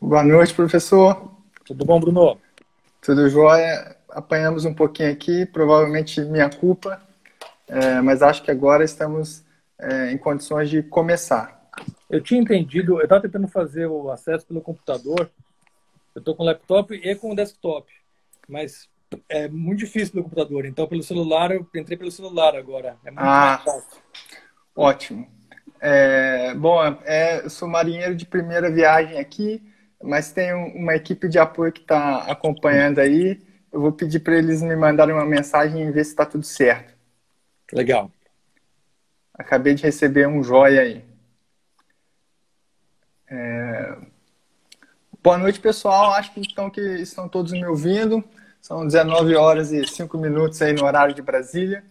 Boa noite, professor. Tudo bom, Bruno? Tudo jóia? Apanhamos um pouquinho aqui, provavelmente minha culpa, mas acho que agora estamos em condições de começar. Eu tinha entendido, eu estava tentando fazer o acesso pelo computador. Eu estou com o laptop e com o desktop, mas é muito difícil pelo computador. Então, pelo celular, eu entrei pelo celular agora. É muito mais Ah, fácil. ótimo. Bom, eu sou marinheiro de primeira viagem aqui, mas tenho uma equipe de apoio que está acompanhando aí. Eu vou pedir para eles me mandarem uma mensagem e ver se está tudo certo. Legal. Acabei de receber um joia aí. Boa noite, pessoal. Acho que estão todos me ouvindo. São 19 horas e 5 minutos aí no horário de Brasília.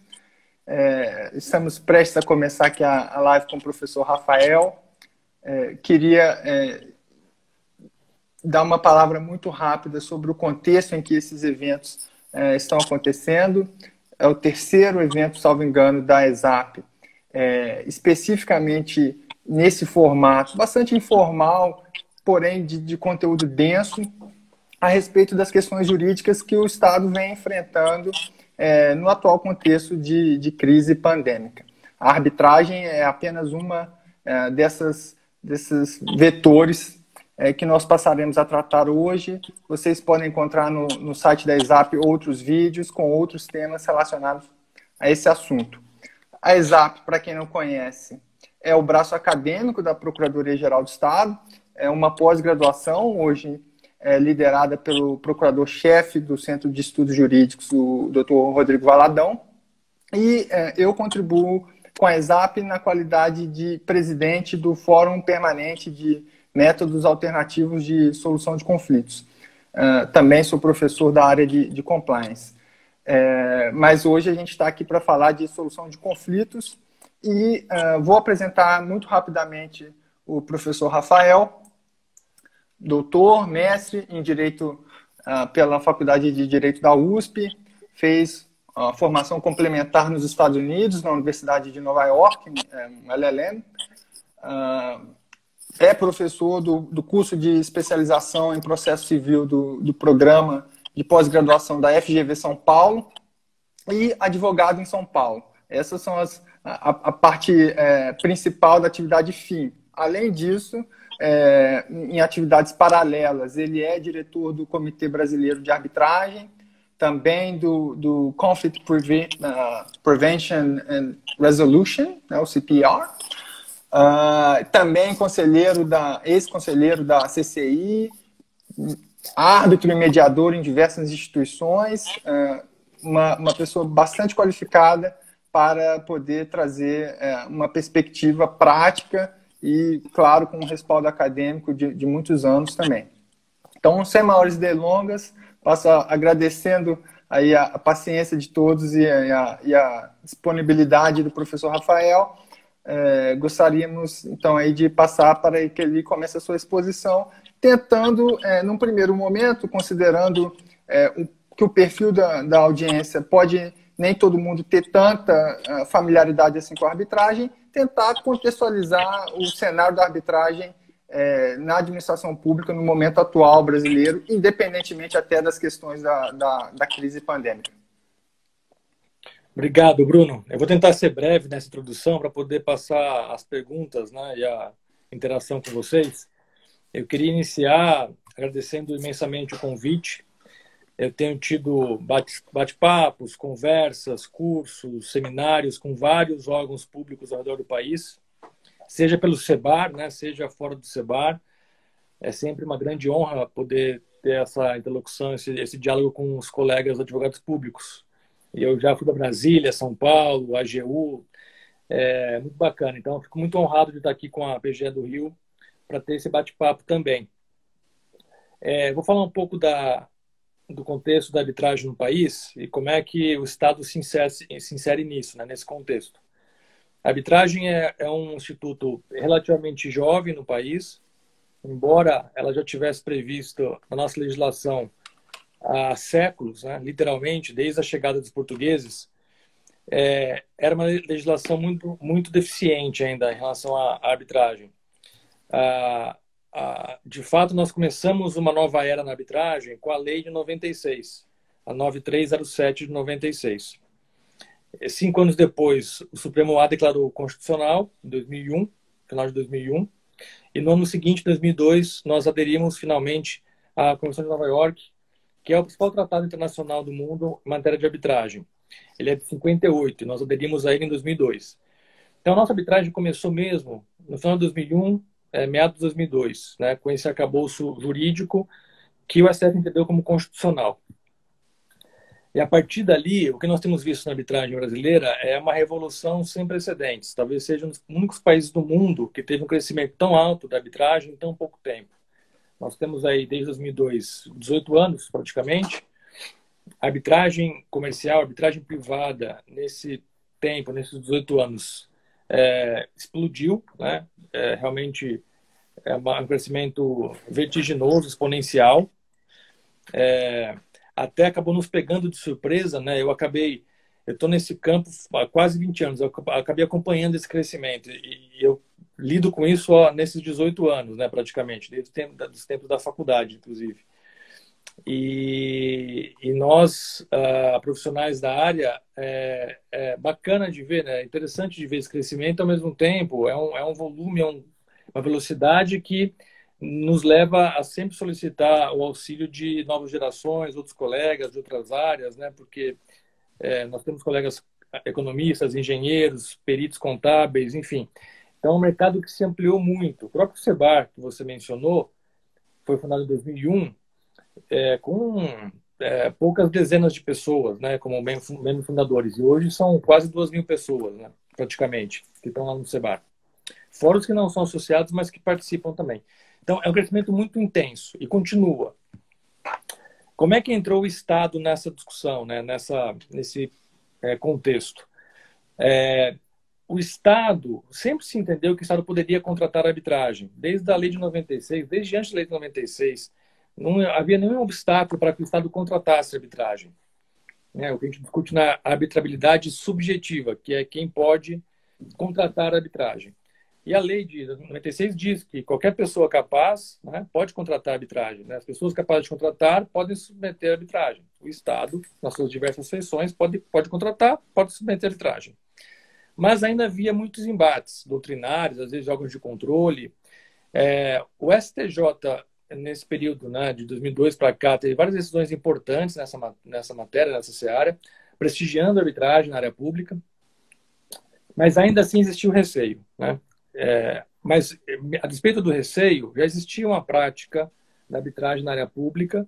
Estamos prestes a começar aqui a live com o professor Rafael. Queria dar uma palavra muito rápida sobre o contexto em que esses eventos estão acontecendo. É o terceiro evento, salvo engano, da ESAP, especificamente nesse formato, bastante informal, porém de conteúdo denso, a respeito das questões jurídicas que o Estado vem enfrentando no atual contexto de crise pandêmica. A arbitragem é apenas uma desses vetores que nós passaremos a tratar hoje. Vocês podem encontrar no site da ESAP outros vídeos com outros temas relacionados a esse assunto. A ESAP, para quem não conhece, é o braço acadêmico da Procuradoria-Geral do Estado, é uma pós-graduação, hoje liderada pelo procurador-chefe do Centro de Estudos Jurídicos, o Dr. Rodrigo Valadão, e eu contribuo com a ESAP na qualidade de presidente do Fórum Permanente de Métodos Alternativos de Solução de Conflitos. Também sou professor da área de compliance. Mas hoje a gente está aqui para falar de solução de conflitos e vou apresentar muito rapidamente o professor Rafael, doutor, mestre em Direito pela Faculdade de Direito da USP, fez a formação complementar nos Estados Unidos, na Universidade de Nova York, LLM. É professor do curso de especialização em processo civil do programa de pós-graduação da FGV São Paulo e advogado em São Paulo. Essas são a parte principal da atividade fim. Além disso, em atividades paralelas, ele é diretor do Comitê Brasileiro de Arbitragem, também do Conflict Prevention and Resolution, né, o CPR, também ex-conselheiro da CCI, árbitro e mediador em diversas instituições, uma pessoa bastante qualificada para poder trazer uma perspectiva prática e, claro, com um respaldo acadêmico de muitos anos também. Então, sem maiores delongas, passo agradecendo aí a paciência de todos e a disponibilidade do professor Rafael. Gostaríamos, então, aí de passar para que ele comece a sua exposição, tentando, num primeiro momento, considerando que o perfil da audiência pode nem todo mundo ter tanta familiaridade assim com a arbitragem, tentar contextualizar o cenário da arbitragem na administração pública no momento atual brasileiro, independentemente até das questões da crise pandêmica. Obrigado, Bruno. Eu vou tentar ser breve nessa introdução para poder passar as perguntas, né, e a interação com vocês. Eu queria iniciar agradecendo imensamente o convite. Eu tenho tido bate-papos, conversas, cursos, seminários com vários órgãos públicos ao redor do país, seja pelo SEBAR, né, seja fora do SEBAR. É sempre uma grande honra poder ter essa interlocução, esse diálogo com os colegas advogados públicos. E eu já fui para Brasília, São Paulo, AGU, muito bacana. Então, eu fico muito honrado de estar aqui com a PGE do Rio para ter esse bate-papo também. Vou falar um pouco do contexto da arbitragem no país e como é que o Estado se insere nisso, né, nesse contexto. A arbitragem é um instituto relativamente jovem no país, embora ela já tivesse previsto na nossa legislação há séculos, né, literalmente, desde a chegada dos portugueses. Era uma legislação muito, muito deficiente ainda em relação à arbitragem. A de fato, nós começamos uma nova era na arbitragem com a lei de 96, a 9307 de 96. 5 anos depois, o Supremo A declarou constitucional, em 2001, final de 2001, e no ano seguinte, 2002, nós aderimos finalmente à Convenção de Nova York, que é o principal tratado internacional do mundo em matéria de arbitragem. Ele é de 58 e nós aderimos a ele em 2002. Então, a nossa arbitragem começou mesmo no final de 2001, meados de 2002, né, com esse arcabouço jurídico que o STF entendeu como constitucional. E a partir dali, o que nós temos visto na arbitragem brasileira é uma revolução sem precedentes. Talvez seja um dos únicos países do mundo que teve um crescimento tão alto da arbitragem em tão pouco tempo. Nós temos aí, desde 2002, 18 anos praticamente. A arbitragem comercial, a arbitragem privada, nesse tempo, nesses 18 anos, explodiu, né? Realmente é um crescimento vertiginoso, exponencial. Até acabou nos pegando de surpresa, né? Eu estou nesse campo há quase 20 anos, eu acabei acompanhando esse crescimento e eu lido com isso nesses 18 anos, né, praticamente, desde os tempos da faculdade, inclusive. E nós, profissionais da área, é bacana de ver, né? É interessante de ver esse crescimento, ao mesmo tempo, é um volume, uma velocidade que nos leva a sempre solicitar o auxílio de novas gerações, outros colegas de outras áreas, né? Porque nós temos colegas economistas, engenheiros, peritos contábeis, enfim. Então, é um mercado que se ampliou muito. O próprio Sebar, que você mencionou, foi fundado em 2001, com poucas dezenas de pessoas, né, como membros fundadores. E hoje são quase 2.000 pessoas, né, praticamente, que estão lá no Sebar. Fora os que não são associados, mas que participam também. Então, é um crescimento muito intenso e continua. Como é que entrou o Estado nessa discussão, né, nesse contexto? O Estado, sempre se entendeu que o Estado poderia contratar a arbitragem. Desde a lei de 96, desde antes da lei de 96, não havia nenhum obstáculo para que o Estado contratasse a arbitragem. O que a gente discute na arbitrabilidade subjetiva, que é quem pode contratar a arbitragem. E a lei de 96 diz que qualquer pessoa capaz, né, pode contratar a arbitragem. Né? As pessoas capazes de contratar podem submeter a arbitragem. O Estado, nas suas diversas feições, pode contratar, pode submeter a arbitragem. Mas ainda havia muitos embates doutrinários, às vezes órgãos de controle. O STJ, nesse período, né, de 2002 para cá, teve várias decisões importantes nessa matéria, nessa seara, prestigiando a arbitragem na área pública, mas ainda assim existia o receio. Né? Mas, a despeito do receio, já existia uma prática da arbitragem na área pública,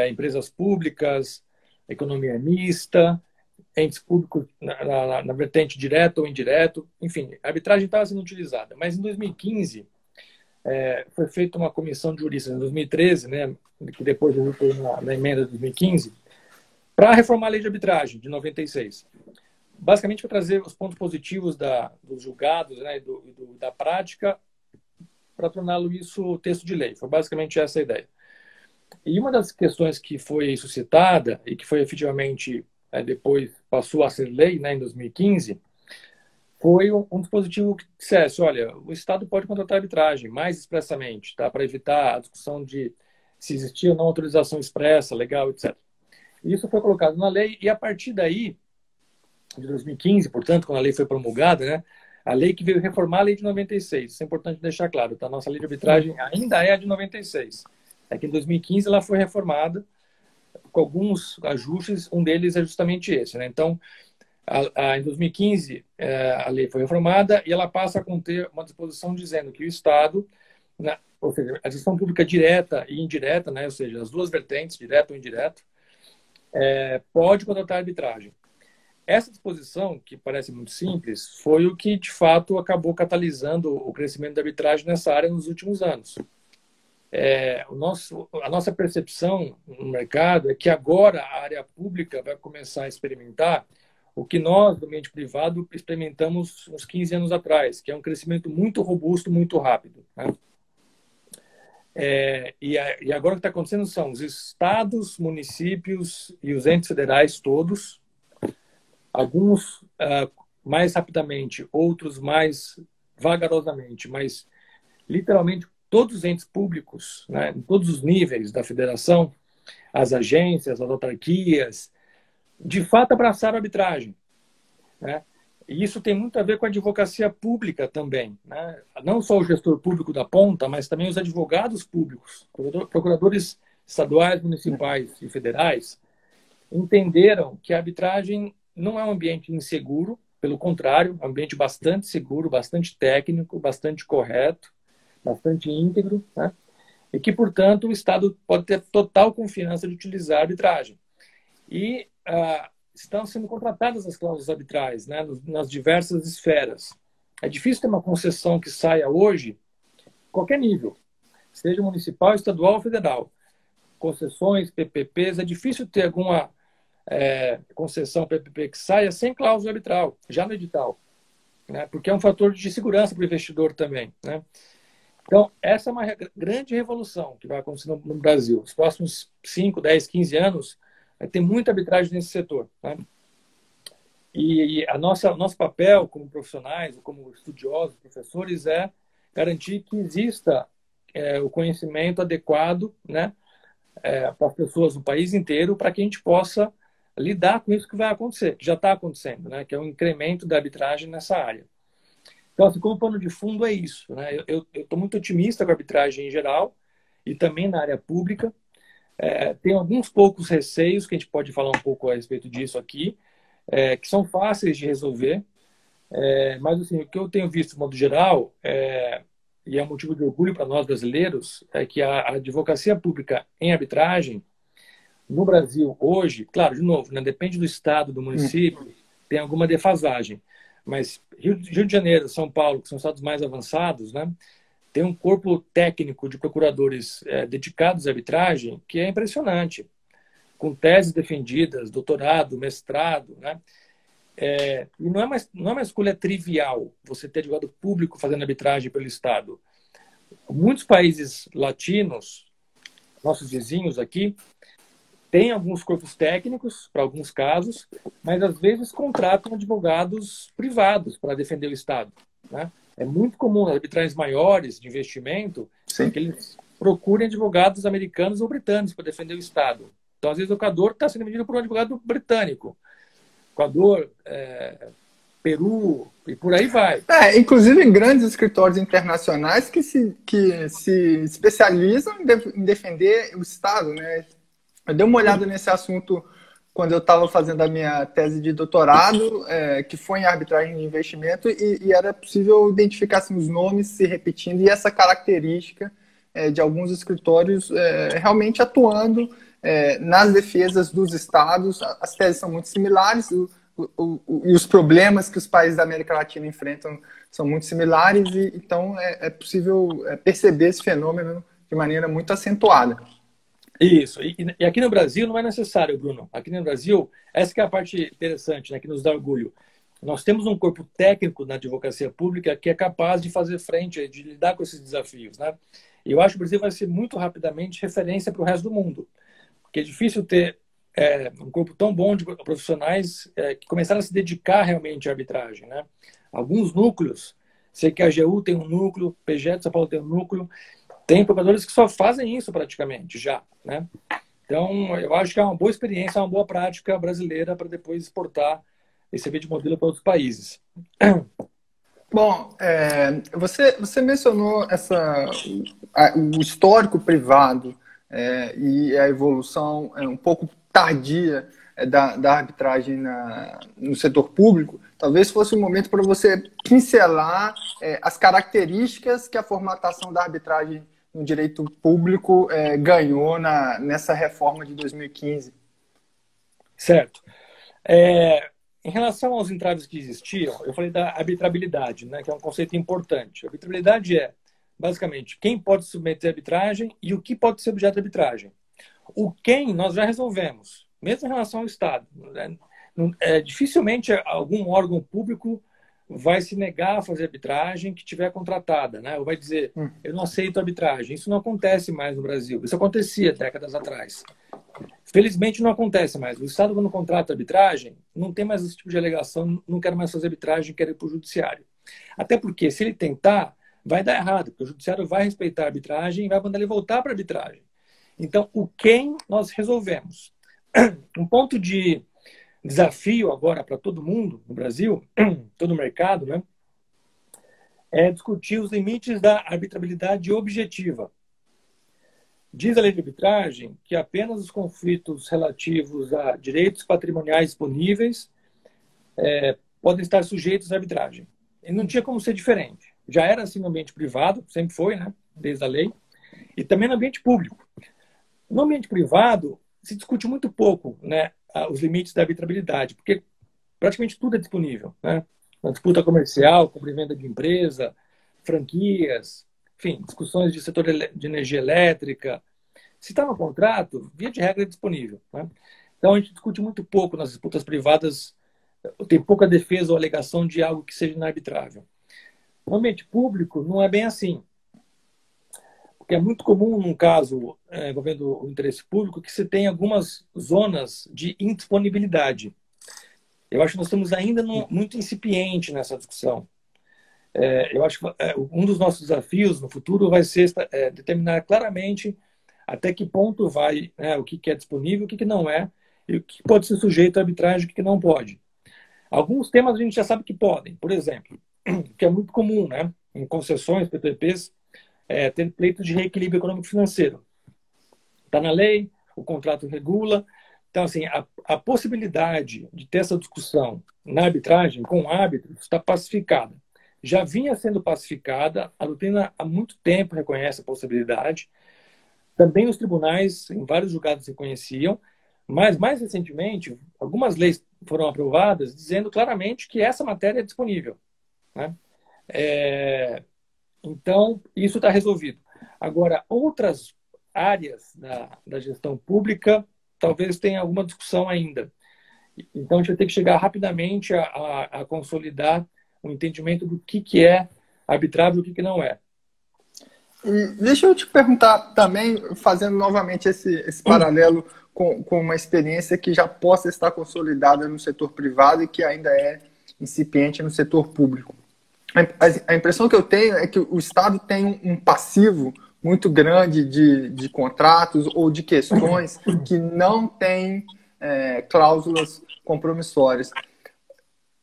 empresas públicas, economia mista, entes públicos na vertente direto ou indireto, enfim, a arbitragem estava sendo utilizada. Mas em 2015, foi feita uma comissão de juristas, em 2013, né, que depois resultou na emenda de 2015, para reformar a lei de arbitragem, de 96. Basicamente, para trazer os pontos positivos dos julgados, né, da prática, para torná-lo isso texto de lei. Foi basicamente essa a ideia. E uma das questões que foi suscitada e que foi efetivamente depois passou a ser lei, né, em 2015, foi um dispositivo que dissesse, olha, o Estado pode contratar arbitragem mais expressamente, tá, para evitar a discussão de se existia ou não autorização expressa, legal, etc. Isso foi colocado na lei e a partir daí, de 2015, portanto, quando a lei foi promulgada, né, a lei que veio reformar a lei de 96, isso é importante deixar claro, tá? Nossa lei de arbitragem ainda é a de 96. É que em 2015 ela foi reformada com alguns ajustes, um deles é justamente esse. Né? Então, em 2015, a lei foi reformada e ela passa a conter uma disposição dizendo que o Estado, ou seja, a gestão pública direta e indireta, né? Ou seja, as duas vertentes, direto ou indireto, pode contratar arbitragem. Essa disposição, que parece muito simples, foi o que, de fato, acabou catalisando o crescimento da arbitragem nessa área nos últimos anos. A nossa percepção no mercado é que agora a área pública vai começar a experimentar o que nós, do ambiente privado, experimentamos uns 15 anos atrás, que é um crescimento muito robusto, muito rápido. Né? E agora o que está acontecendo são os estados, municípios e os entes federais todos, alguns mais rapidamente, outros mais vagarosamente, mas literalmente todos os entes públicos, né, em todos os níveis da federação, as agências, as autarquias, de fato abraçaram a arbitragem, né? E isso tem muito a ver com a advocacia pública também, né? Não só o gestor público da ponta, mas também os advogados públicos, procuradores estaduais, municipais e federais, entenderam que a arbitragem não é um ambiente inseguro, pelo contrário, é um ambiente bastante seguro, bastante técnico, bastante correto, bastante íntegro, né? E que, portanto, o Estado pode ter total confiança de utilizar a arbitragem. E estão sendo contratadas as cláusulas arbitrais, né, nas diversas esferas. É difícil ter uma concessão que saia hoje, qualquer nível, seja municipal, estadual ou federal. Concessões, PPPs, é difícil ter alguma concessão PPP que saia sem cláusula arbitral, já no edital, né, porque é um fator de segurança para o investidor também, né? Então, essa é uma grande revolução que vai acontecer no Brasil. Os próximos 5, 10, 15 anos, vai ter muita arbitragem nesse setor, né? E nosso papel como profissionais, como estudiosos, professores, é garantir que exista o conhecimento adequado, né, para as pessoas no país inteiro, para que a gente possa lidar com isso que vai acontecer, que já está acontecendo, né, que é um incremento da arbitragem nessa área. Então, assim, como pano de fundo é isso, né? Eu estou muito otimista com a arbitragem em geral e também na área pública. Tem alguns poucos receios que a gente pode falar um pouco a respeito disso aqui, que são fáceis de resolver, mas assim, o que eu tenho visto de modo geral, e é um motivo de orgulho para nós brasileiros, é que a advocacia pública em arbitragem no Brasil hoje, claro, de novo, né, depende do estado, do município, tem alguma defasagem. Mas Rio de Janeiro, São Paulo, que são estados mais avançados, né, tem um corpo técnico de procuradores dedicados à arbitragem que é impressionante, com teses defendidas, doutorado, mestrado, né? E não é uma escolha trivial você ter advogado público fazendo arbitragem pelo Estado. Muitos países latinos, nossos vizinhos aqui, têm alguns corpos técnicos, para alguns casos, mas às vezes contratam advogados privados para defender o Estado, né? É muito comum nas arbitragens maiores de investimento que eles procurem advogados americanos ou britânicos para defender o Estado. Então, às vezes, o Equador está sendo vendido por um advogado britânico. Equador, Peru e por aí vai. Inclusive em grandes escritórios internacionais que se especializam em defender o Estado, né? Eu dei uma olhada nesse assunto quando eu estava fazendo a minha tese de doutorado, que foi em arbitragem de investimento, e era possível identificar assim, os nomes se repetindo e essa característica de alguns escritórios realmente atuando nas defesas dos estados. As teses são muito similares e os problemas que os países da América Latina enfrentam são muito similares, e então é possível perceber esse fenômeno de maneira muito acentuada. Isso. E aqui no Brasil não é necessário, Bruno. Aqui no Brasil, essa que é a parte interessante, né, que nos dá orgulho. Nós temos um corpo técnico na advocacia pública que é capaz de fazer frente, de lidar com esses desafios, né? E eu acho que o Brasil vai ser muito rapidamente referência para o resto do mundo. Porque é difícil ter um corpo tão bom de profissionais que começaram a se dedicar realmente à arbitragem, né? Alguns núcleos, sei que a AGU tem um núcleo, PGE de São Paulo tem um núcleo, tem procuradores que só fazem isso praticamente, já, né? Então, eu acho que é uma boa experiência, uma boa prática brasileira para depois exportar esse tipo de modelo para outros países. Bom, você mencionou o histórico privado e a evolução um pouco tardia da arbitragem no setor público. Talvez fosse um momento para você pincelar as características que a formatação da arbitragem no direito público ganhou nessa reforma de 2015. Certo. Em relação aos entraves que existiam, eu falei da arbitrabilidade, né, que é um conceito importante. A arbitrabilidade é, basicamente, quem pode submeter a arbitragem e o que pode ser objeto de arbitragem. O quem nós já resolvemos, mesmo em relação ao Estado. Dificilmente algum órgão público vai se negar a fazer arbitragem que tiver contratada, né? Ou vai dizer, eu não aceito arbitragem. Isso não acontece mais no Brasil. Isso acontecia décadas atrás. Felizmente não acontece mais. O Estado, quando contrata arbitragem, não tem mais esse tipo de alegação, não quero mais fazer arbitragem, quero ir para o judiciário. Até porque, se ele tentar, vai dar errado, porque o judiciário vai respeitar a arbitragem e vai mandar ele voltar para a arbitragem. Então, o quem nós resolvemos. Um ponto de desafio agora para todo mundo no Brasil, todo o mercado, né, é discutir os limites da arbitrabilidade objetiva. Diz a lei de arbitragem que apenas os conflitos relativos a direitos patrimoniais disponíveis podem estar sujeitos à arbitragem. E não tinha como ser diferente. Já era assim no ambiente privado, sempre foi, né, desde a lei, e também no ambiente público. No ambiente privado, se discute muito pouco, né, os limites da arbitrabilidade, porque praticamente tudo é disponível, né? Na disputa comercial, compra e venda de empresa, franquias, enfim, discussões de setor de energia elétrica. Se está no contrato, via de regra é disponível, né? Então a gente discute muito pouco nas disputas privadas, tem pouca defesa ou alegação de algo que seja inarbitrável. No ambiente público, não é bem assim. Porque é muito comum, num caso envolvendo o interesse público, que você tem algumas zonas de indisponibilidade. Eu acho que nós estamos ainda muito incipiente nessa discussão. Eu acho que um dos nossos desafios no futuro vai ser determinar claramente até que ponto vai, né, o que é disponível, o que não é, e o que pode ser sujeito à arbitragem e o que não pode. Alguns temas a gente já sabe que podem. Por exemplo, que é muito comum, né, em concessões, PPPs, ter pleito de reequilíbrio econômico-financeiro. Está na lei, o contrato regula. Então, assim, a possibilidade de ter essa discussão na arbitragem com árbitros está pacificada. Já vinha sendo pacificada, a doutrina há muito tempo reconhece a possibilidade. Também os tribunais, em vários julgados, reconheciam, mas, mais recentemente, algumas leis foram aprovadas dizendo claramente que essa matéria é disponível, né? Então, isso está resolvido. Agora, outras áreas da gestão pública talvez tenha alguma discussão ainda. Então, a gente vai ter que chegar rapidamente a consolidar o entendimento do que é arbitrável e o que não é. E deixa eu te perguntar também, fazendo novamente esse paralelo com uma experiência que já possa estar consolidada no setor privado e que ainda é incipiente no setor público. A impressão que eu tenho é que o Estado tem um passivo muito grande de contratos ou de questões que não têm cláusulas compromissórias.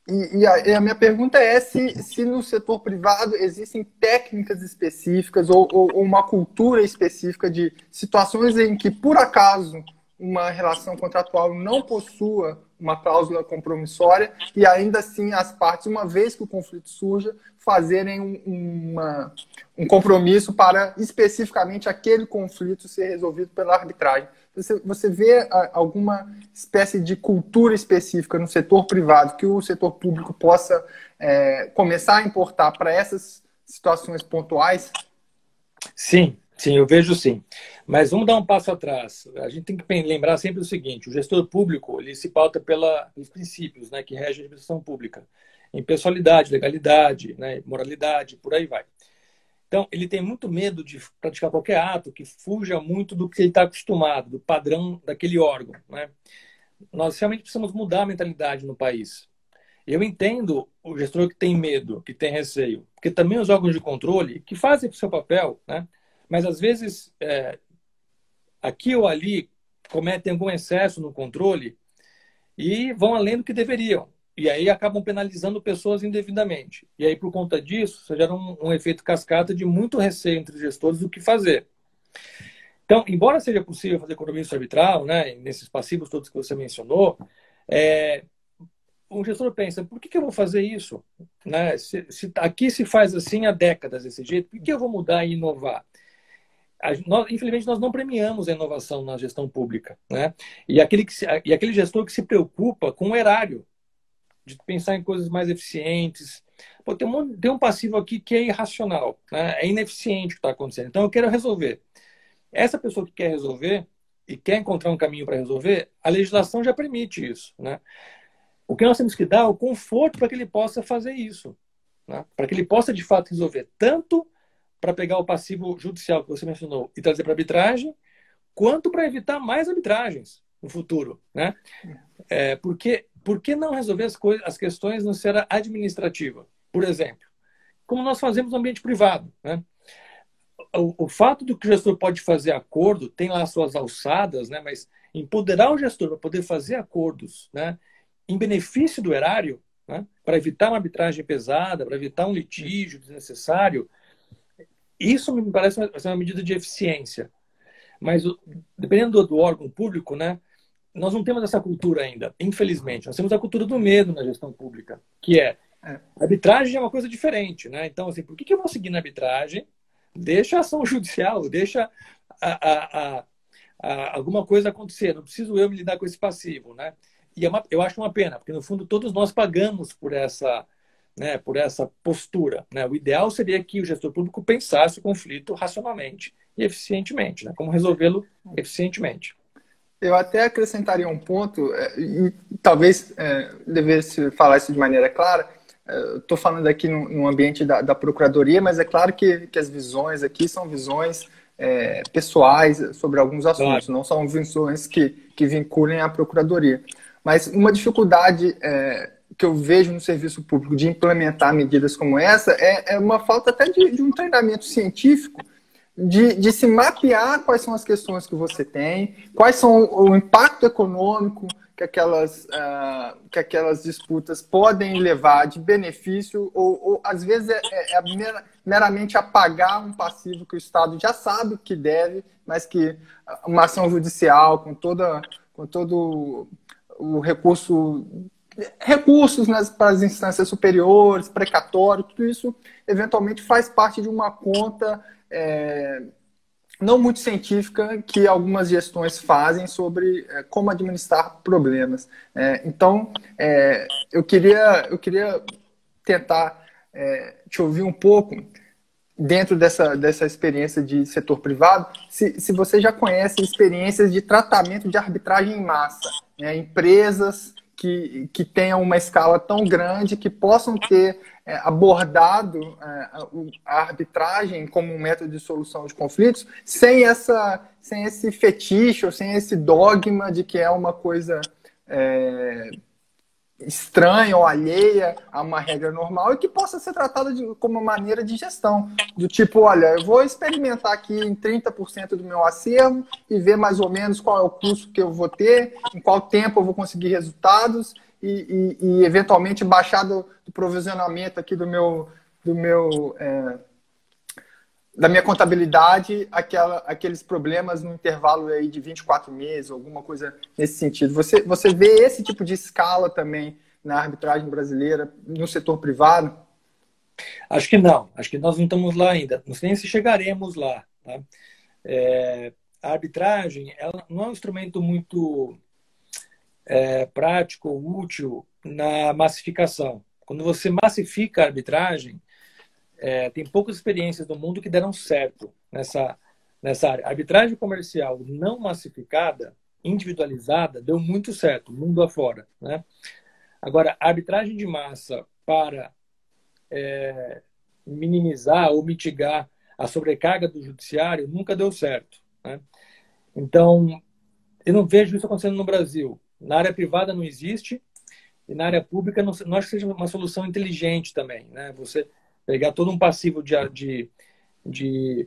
E a minha pergunta é se no setor privado existem técnicas específicas ou uma cultura específica de situações em que, por acaso, uma relação contratual não possua uma cláusula compromissória e ainda assim as partes, uma vez que o conflito surja, fazerem um compromisso para especificamente aquele conflito ser resolvido pela arbitragem. Você vê alguma espécie de cultura específica no setor privado que o setor público possa começar a importar para essas situações pontuais? Sim, eu vejo sim. Mas vamos dar um passo atrás. A gente tem que lembrar sempre o seguinte: o gestor público ele se pauta pelos princípios, né, que regem a administração pública. Impessoalidade, legalidade, né, moralidade, por aí vai. Então, ele tem muito medo de praticar qualquer ato que fuja muito do que ele está acostumado, do padrão daquele órgão, né? Nós realmente precisamos mudar a mentalidade no país. Eu entendo o gestor que tem medo, que tem receio, porque também os órgãos de controle, que fazem o seu papel, né? Mas às vezes, aqui ou ali, cometem algum excesso no controle e vão além do que deveriam. E aí acabam penalizando pessoas indevidamente. E aí, por conta disso, você gera um efeito cascata de muito receio entre os gestores do que fazer. Então, embora seja possível fazer compromisso arbitral, né, nesses passivos todos que você mencionou, o gestor pensa, por que eu vou fazer isso? Né? Se aqui se faz assim há décadas desse jeito, por que eu vou mudar e inovar? Infelizmente, nós não premiamos a inovação na gestão pública, né? E aquele gestor que se preocupa com o erário, de pensar em coisas mais eficientes. Pô, tem um passivo aqui que é irracional, né? É ineficiente o que está acontecendo. Então, eu quero resolver. Essa pessoa que quer resolver e quer encontrar um caminho para resolver, a legislação já permite isso, né? O que nós temos que dar é o conforto para que ele possa fazer isso, né? Para que ele possa, de fato, resolver tanto para pegar o passivo judicial que você mencionou e trazer para arbitragem, quanto para evitar mais arbitragens no futuro, né? Por que não resolver as questões na esfera administrativa? Por exemplo, como nós fazemos no ambiente privado, né? O fato do que o gestor pode fazer acordo, tem lá suas alçadas, né? Mas empoderar o gestor para poder fazer acordos, né, em benefício do erário, né, para evitar uma arbitragem pesada, para evitar um litígio desnecessário, isso me parece uma medida de eficiência. Mas, dependendo do órgão público, né, nós não temos essa cultura ainda, infelizmente. Nós temos a cultura do medo na gestão pública, que é arbitragem é uma coisa diferente, né? Então, assim, por que eu vou seguir na arbitragem? Deixa a ação judicial, deixa alguma coisa acontecer. Não preciso eu me lidar com esse passivo, né? E eu acho uma pena, porque no fundo todos nós pagamos por essa, né, por essa postura, né? O ideal seria que o gestor público pensasse o conflito racionalmente e eficientemente, né? Como resolvê-lo eficientemente. Eu até acrescentaria um ponto, e talvez devesse falar isso de maneira clara. Estou falando aqui no ambiente da Procuradoria, mas é claro que as visões aqui são visões pessoais sobre alguns assuntos, claro. Não são visões que vinculem à Procuradoria. Mas uma dificuldade que eu vejo no serviço público de implementar medidas como essa é uma falta até de um treinamento científico de se mapear quais são as questões que você tem, quais são o impacto econômico que aquelas disputas podem levar de benefício, ou às vezes meramente apagar um passivo que o Estado já sabe que deve, mas que uma ação judicial com todo o recursos para as instâncias superiores, precatório, tudo isso eventualmente faz parte de uma conta não muito científica que algumas gestões fazem sobre como administrar problemas. Então, eu queria tentar te ouvir um pouco dentro dessa experiência de setor privado, se você já conhece experiências de tratamento de arbitragem em massa, empresas que tenham uma escala tão grande que possam ter abordado a arbitragem como um método de solução de conflitos sem esse fetiche ou sem esse dogma de que é uma coisa estranha ou alheia a uma regra normal e que possa ser tratada como uma maneira de gestão. Do tipo, olha, eu vou experimentar aqui em 30% do meu acervo e ver mais ou menos qual é o custo que eu vou ter, em qual tempo eu vou conseguir resultados e eventualmente baixar do provisionamento aqui da minha contabilidade aqueles problemas no intervalo aí de 24 meses, alguma coisa nesse sentido. Você vê esse tipo de escala também na arbitragem brasileira, no setor privado? Acho que não. Acho que nós não estamos lá ainda. Não sei nem se chegaremos lá. Tá? A arbitragem ela não é um instrumento muito prático ou útil na massificação. Quando você massifica a arbitragem, tem poucas experiências no mundo que deram certo nessa área. A arbitragem comercial não massificada, individualizada, deu muito certo, mundo afora, né? Agora, a arbitragem de massa para minimizar ou mitigar a sobrecarga do judiciário nunca deu certo, né? Então, eu não vejo isso acontecendo no Brasil. Na área privada não existe e na área pública não acho que seja uma solução inteligente também, né? Você pegar todo um passivo de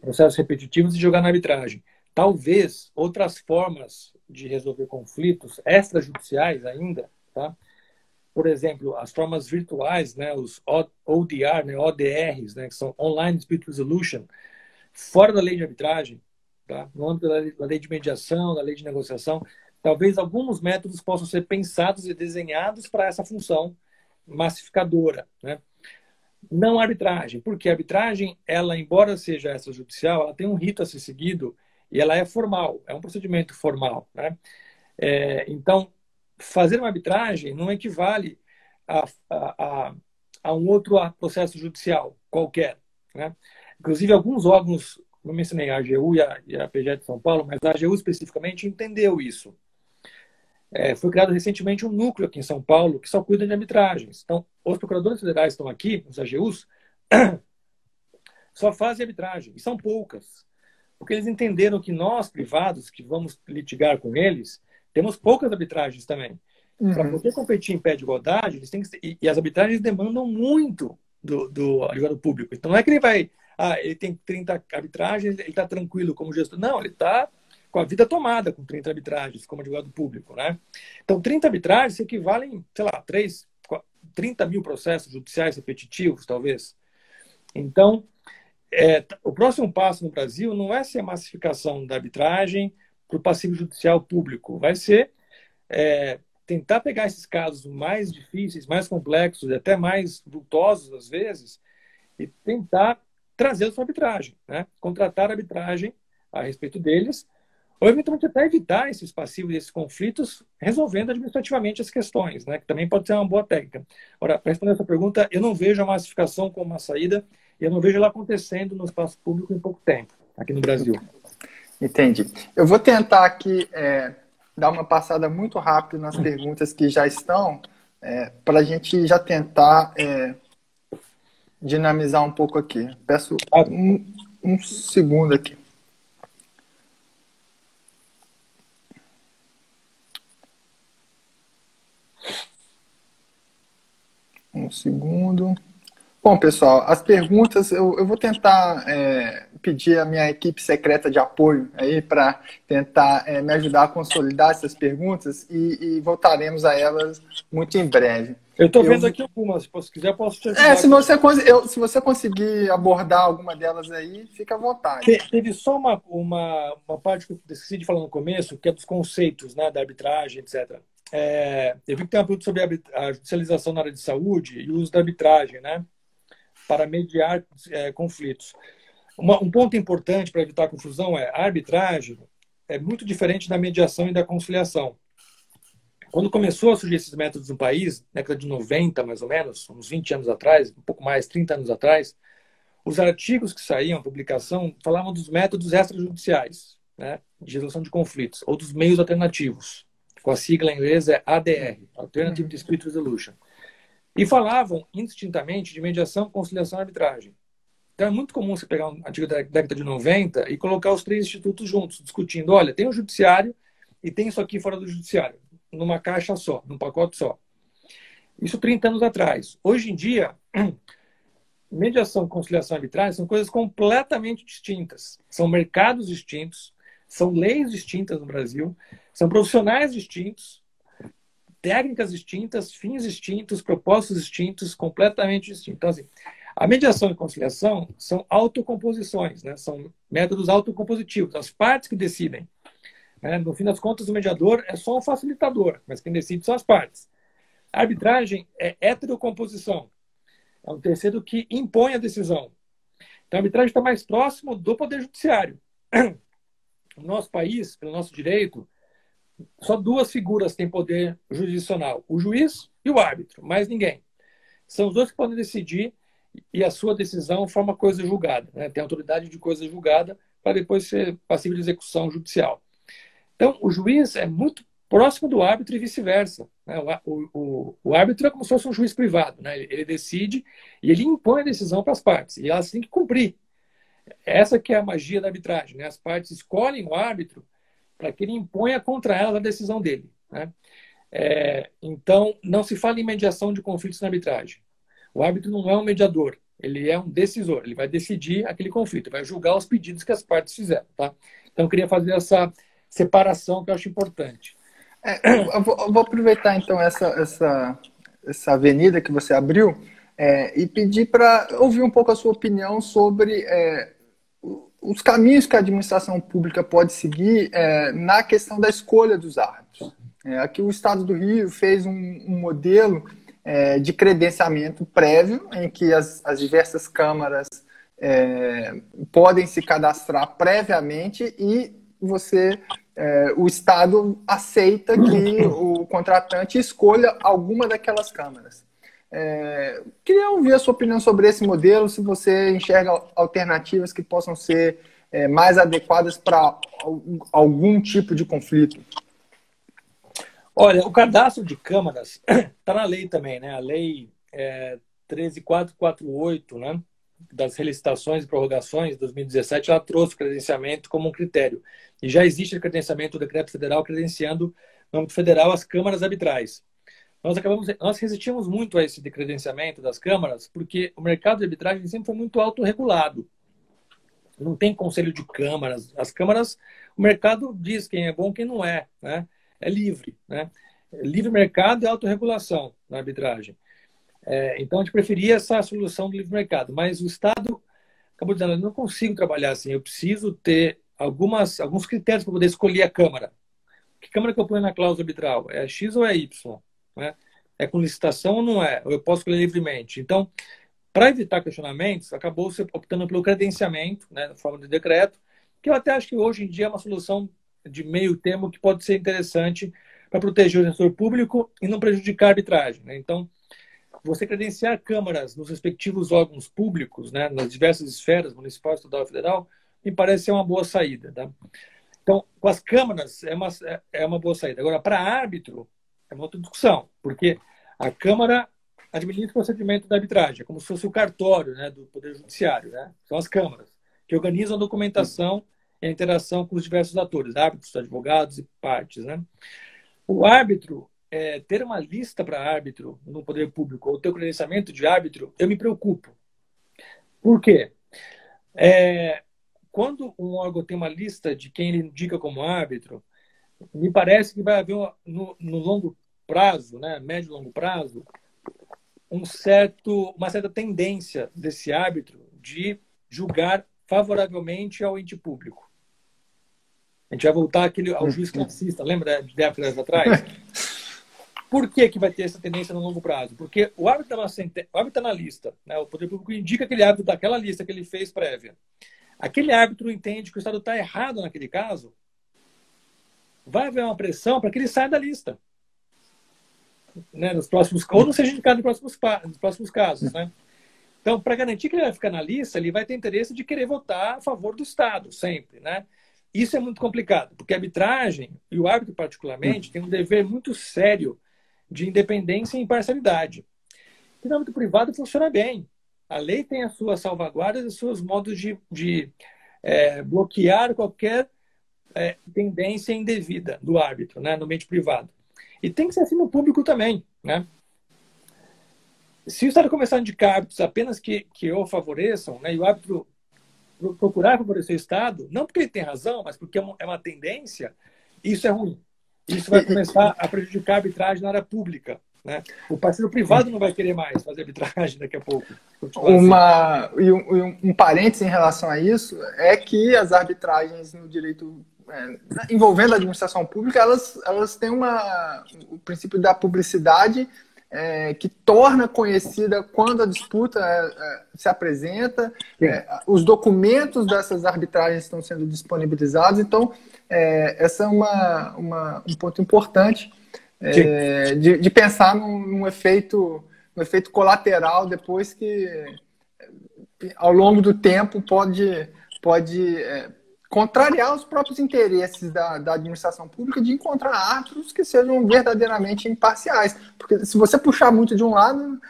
processos repetitivos e jogar na arbitragem. Talvez outras formas de resolver conflitos extrajudiciais ainda, tá? Por exemplo, as formas virtuais, né, os ODR, né, ODRs, né, que são Online Dispute Resolution, fora da lei de arbitragem, tá? No âmbito da lei de mediação, da lei de negociação, talvez alguns métodos possam ser pensados e desenhados para essa função massificadora, né? Não a arbitragem, porque a arbitragem, ela, embora seja extrajudicial, ela tem um rito a ser seguido e ela é formal, é um procedimento formal, né? Então, fazer uma arbitragem não equivale a um outro processo judicial qualquer, né? Inclusive, alguns órgãos, não mencionei a AGU e a PGE de São Paulo, mas a AGU especificamente entendeu isso. Foi criado recentemente um núcleo aqui em São Paulo que só cuida de arbitragens. Então, os procuradores federais estão aqui, os AGUs, só fazem arbitragem, e são poucas. Porque eles entenderam que nós, privados, que vamos litigar com eles, temos poucas arbitragens também. Para poder competir em pé de igualdade, eles têm que e as arbitragens demandam muito do advogado público. Então, não é que ele vai... ele tem 30 arbitragens, ele está tranquilo como gestor. Não, ele está com a vida tomada com 30 arbitragens como advogado público, né? Então, 30 arbitragens equivalem, sei lá, 30 mil processos judiciais repetitivos, talvez. Então, o próximo passo no Brasil não é ser a massificação da arbitragem para o passivo judicial público. Vai ser tentar pegar esses casos mais difíceis, mais complexos e até mais vultosos, às vezes, e tentar trazê-los para a arbitragem, né? Contratar arbitragem a respeito deles, ou eventualmente até evitar esses passivos e esses conflitos, resolvendo administrativamente as questões, né? Que também pode ser uma boa técnica. Ora, para responder essa pergunta, eu não vejo a massificação como uma saída, e eu não vejo ela acontecendo no espaço público em pouco tempo, aqui no Brasil. Entendi. Eu vou tentar aqui dar uma passada muito rápida nas perguntas que já estão, para a gente já tentar dinamizar um pouco aqui. Peço um segundo aqui. Um segundo. Bom, pessoal, as perguntas eu vou tentar pedir a minha equipe secreta de apoio aí para tentar me ajudar a consolidar essas perguntas e voltaremos a elas muito em breve. Eu estou vendo aqui algumas, se quiser eu posso te ajudar. Se você conseguir abordar alguma delas aí, fica à vontade. Teve só uma parte que eu esqueci de falar no começo, que é dos conceitos, né, da arbitragem, etc. Eu vi que tem uma pergunta sobre a judicialização na área de saúde e o uso da arbitragem, né, para mediar conflitos. Um ponto importante para evitar confusão a arbitragem é muito diferente da mediação e da conciliação. Quando começou a surgir esses métodos no país, década de 90, mais ou menos, uns 20 anos atrás, um pouco mais, 30 anos atrás, os artigos que saíam, a publicação, falavam dos métodos extrajudiciais, né, de resolução de conflitos, ou dos meios alternativos. Com a sigla em inglês ADR, Alternative Dispute Resolution. E falavam indistintamente de mediação, conciliação e arbitragem. Então é muito comum você pegar um artigo da década de 90 e colocar os três institutos juntos, discutindo, olha, tem o judiciário e tem isso aqui fora do judiciário, numa caixa só, num pacote só. Isso 30 anos atrás. Hoje em dia, mediação, conciliação e arbitragem são coisas completamente distintas. São mercados distintos, são leis distintas no Brasil, são profissionais distintos, técnicas distintas, fins distintos, propósitos distintos, completamente distintos. Então, assim, a mediação e conciliação são autocomposições, né? São métodos autocompositivos, as partes que decidem. Né? No fim das contas, o mediador é só um facilitador, mas quem decide são as partes. A arbitragem é heterocomposição. É um terceiro que impõe a decisão. Então, a arbitragem está mais próximo do Poder Judiciário. No nosso país, pelo nosso direito, só duas figuras têm poder jurisdicional, o juiz e o árbitro, mais ninguém. São os dois que podem decidir e a sua decisão forma coisa julgada, né? Tem autoridade de coisa julgada para depois ser passível de execução judicial. Então, o juiz é muito próximo do árbitro e vice-versa. Né? O árbitro é como se fosse um juiz privado, né? Ele decide e ele impõe a decisão para as partes e elas têm que cumprir. Essa que é a magia da arbitragem, né? As partes escolhem o árbitro para que ele imponha contra elas a decisão dele, né? Então, não se fala em mediação de conflitos na arbitragem. O árbitro não é um mediador, ele é um decisor, ele vai decidir aquele conflito, vai julgar os pedidos que as partes fizeram, tá? Então, eu queria fazer essa separação que eu acho importante. Eu vou aproveitar, então, essa avenida que você abriu e pedir para ouvir um pouco a sua opinião sobre os caminhos que a administração pública pode seguir na questão da escolha dos árbitros. Aqui o Estado do Rio fez um modelo de credenciamento prévio, em que as diversas câmaras podem se cadastrar previamente e o Estado aceita que o contratante escolha alguma daquelas câmaras. Queria ouvir a sua opinião sobre esse modelo, se você enxerga alternativas que possam ser mais adequadas para algum tipo de conflito. Olha, o cadastro de câmaras está na lei também, né? A lei 13.448, né? Das relicitações e prorrogações de 2017, ela trouxe o credenciamento como um critério. E já existe o credenciamento do decreto federal credenciando no âmbito federal as câmaras arbitrais. nós resistimos muito a esse decredenciamento das câmaras, porque o mercado de arbitragem sempre foi muito autorregulado. Não tem conselho de câmaras. As câmaras, o mercado diz quem é bom e quem não é, né? É livre, né? Livre mercado e autorregulação na arbitragem. Então, a gente preferia essa solução do livre mercado. Mas o Estado acabou dizendo, eu não consigo trabalhar assim, eu preciso ter alguns critérios para poder escolher a câmara. Que câmara que eu ponho na cláusula arbitral? É X ou é Y? Né? É com licitação ou não é? Ou eu posso escolher livremente? Então, para evitar questionamentos, acabou se optando pelo credenciamento, né, na forma de decreto, que eu até acho que hoje em dia é uma solução de meio termo que pode ser interessante para proteger o gestor público e não prejudicar a arbitragem. Né? Então, você credenciar câmaras nos respectivos órgãos públicos, né, nas diversas esferas, municipal, estadual e federal, me parece ser uma boa saída. Tá? Então, com as câmaras, é uma boa saída. Agora, para árbitro, é uma outra discussão, porque a Câmara administra o procedimento da arbitragem, é como se fosse o cartório, né, do Poder Judiciário. Né? São as câmaras, que organizam a documentação e a interação com os diversos atores, árbitros, advogados e partes. Né? O árbitro, ter uma lista para árbitro no poder público ou ter o credenciamento de árbitro, eu me preocupo. Por quê? Quando um órgão tem uma lista de quem ele indica como árbitro, me parece que vai haver no longo prazo, né, médio e longo prazo, uma certa tendência desse árbitro de julgar favoravelmente ao ente público. A gente vai voltar ao juiz classista, lembra de décadas atrás? Por que vai ter essa tendência no longo prazo? Porque o árbitro está na lista, né? O poder público indica aquele árbitro daquela lista que ele fez prévia. Aquele árbitro entende que o Estado está errado naquele caso, vai haver uma pressão para que ele saia da lista. Né? Ou não seja indicado nos próximos casos. Né? Então, para garantir que ele vai ficar na lista, ele vai ter interesse de querer votar a favor do Estado, sempre. Né? Isso é muito complicado, porque a arbitragem, e o árbitro particularmente, tem um dever muito sério de independência e imparcialidade. E no âmbito privado funciona bem. A lei tem as suas salvaguardas e os seus modos de bloquear qualquer tendência indevida do árbitro, né, no ambiente privado. E tem que ser assim no público também. Né? Se o Estado começar a indicar árbitros apenas que o favoreçam, né, e o árbitro procurar favorecer o Estado, não porque ele tem razão, mas porque é uma tendência, isso é ruim. Isso vai começar a prejudicar a arbitragem na área pública. Né? O parceiro privado não vai querer mais fazer arbitragem daqui a pouco. Um parênteses em relação a isso é que as arbitragens no direito envolvendo a administração pública, elas têm o princípio da publicidade que torna conhecida quando a disputa se apresenta, os documentos dessas arbitragens estão sendo disponibilizados, então essa é um ponto importante de pensar num efeito colateral depois que ao longo do tempo pode contrariar os próprios interesses da administração pública de encontrar árbitros que sejam verdadeiramente imparciais. Porque se você puxar muito de um lado,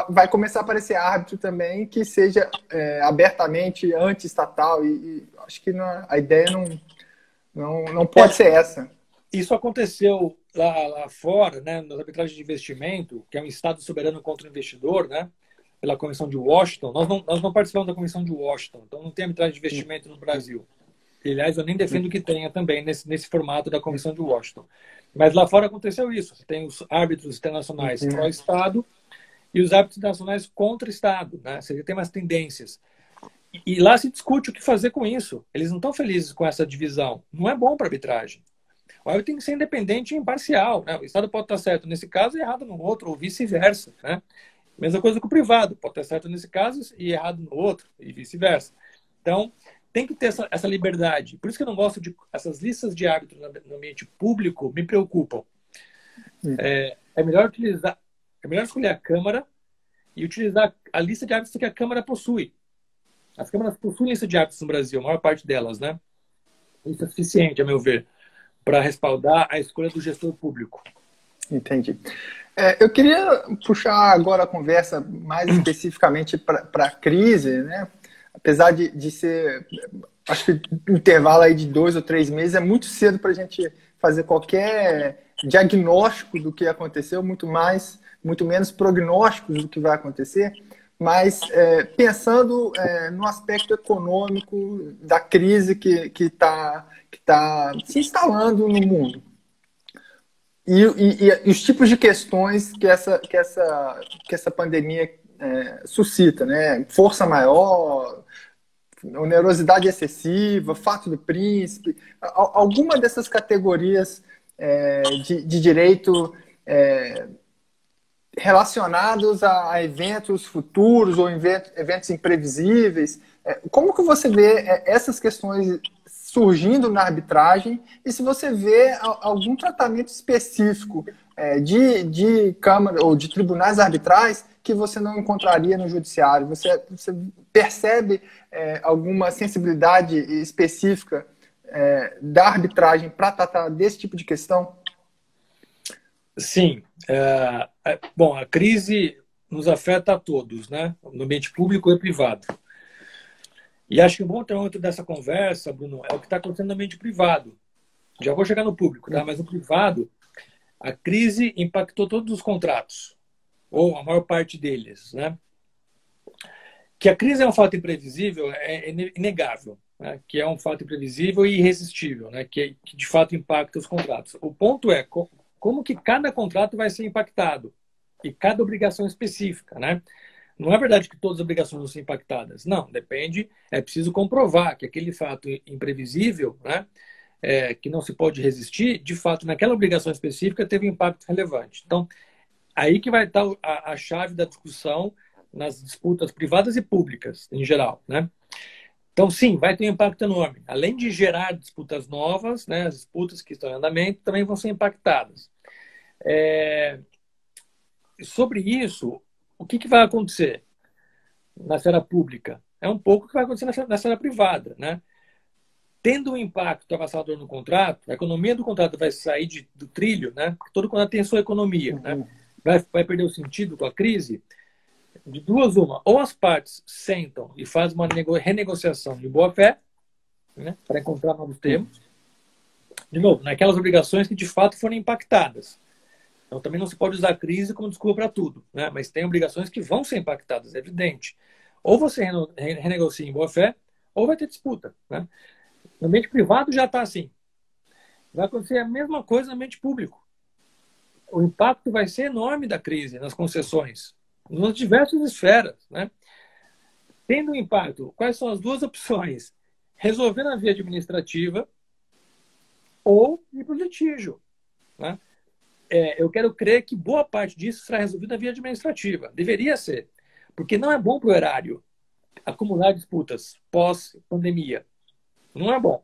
vai começar a aparecer árbitro também que seja abertamente anti-estatal. E acho que a ideia não pode ser essa. Isso aconteceu lá fora, né, nas arbitragens de investimento, que é um Estado soberano contra o investidor, né? Pela Convenção de Washington. Nós não participamos da Convenção de Washington, então não tem arbitragem de investimento no Brasil. E, aliás, eu nem defendo que tenha também nesse formato da Convenção de Washington. Mas lá fora aconteceu isso. Você tem os árbitros internacionais pró-Estado e os árbitros internacionais contra o Estado. Né? Você tem umas tendências. E lá se discute o que fazer com isso. Eles não estão felizes com essa divisão. Não é bom para a arbitragem. O árbitro tem que ser independente e imparcial. Né? O Estado pode estar certo nesse caso e errado no outro, ou vice-versa. Né? Mesma coisa com o privado, pode estar certo nesse caso e errado no outro, e vice-versa. Então, tem que ter essa liberdade. Por isso que eu não gosto de... Essas listas de árbitros no ambiente público me preocupam. É melhor escolher a Câmara e utilizar a lista de árbitros que a Câmara possui. As câmaras possuem lista de árbitros no Brasil, a maior parte delas, né? Isso é suficiente, a meu ver, para respaldar a escolha do gestor público. Entendi. Eu queria puxar agora a conversa mais especificamente para a crise, né? Apesar de ser, acho que um intervalo aí de 2 ou 3 meses é muito cedo para a gente fazer qualquer diagnóstico do que aconteceu, muito menos prognósticos do que vai acontecer, mas pensando no aspecto econômico da crise que tá se instalando no mundo. E os tipos de questões que essa pandemia suscita, né? Força maior, onerosidade excessiva, fato do príncipe, alguma dessas categorias de direito relacionados a eventos futuros ou eventos imprevisíveis. Como que você vê essas questões surgindo na arbitragem e se você vê algum tratamento específico de Câmara ou de tribunais arbitrais que você não encontraria no judiciário? Você percebe alguma sensibilidade específica da arbitragem para tratar desse tipo de questão? Sim. Bom, a crise nos afeta a todos, né? No ambiente público e privado. E acho que um bom termômetro dessa conversa, Bruno, é o que está acontecendo no ambiente privado. Já vou chegar no público, tá? Mas no privado, a crise impactou todos os contratos, ou a maior parte deles, né? Que a crise é um fato imprevisível é inegável, né? Que é um fato imprevisível e irresistível, né? Que de fato impacta os contratos. O ponto é como que cada contrato vai ser impactado e cada obrigação específica, né? Não é verdade que todas as obrigações vão ser impactadas. Não, depende. É preciso comprovar que aquele fato imprevisível, né, que não se pode resistir, de fato, naquela obrigação específica teve um impacto relevante. Então, aí que vai estar a chave da discussão nas disputas privadas e públicas, em geral, né? Então, sim, vai ter um impacto enorme. Além de gerar disputas novas, né, as disputas que estão em andamento também vão ser impactadas. Sobre isso, o que vai acontecer na esfera pública? É um pouco o que vai acontecer na esfera privada, né? Tendo um impacto avassalador no contrato, a economia do contrato vai sair do trilho, né? Porque todo contrato tem a sua economia, né? Vai perder o sentido com a crise. De duas, uma. Ou as partes sentam e fazem uma renegociação de boa-fé, né? Para encontrar novos termos. De novo, naquelas obrigações que de fato foram impactadas. Então, também não se pode usar a crise como desculpa para tudo, né? Mas tem obrigações que vão ser impactadas, é evidente. Ou você renegocia em boa-fé, ou vai ter disputa, né? No ambiente privado já está assim. Vai acontecer a mesma coisa no ambiente público. O impacto vai ser enorme da crise nas concessões, nas diversas esferas, né? Tendo um impacto, quais são as duas opções? Resolver na via administrativa ou ir para o litígio, né? Eu quero crer que boa parte disso será resolvida na via administrativa. Deveria ser. Porque não é bom para o erário acumular disputas pós-pandemia. Não é bom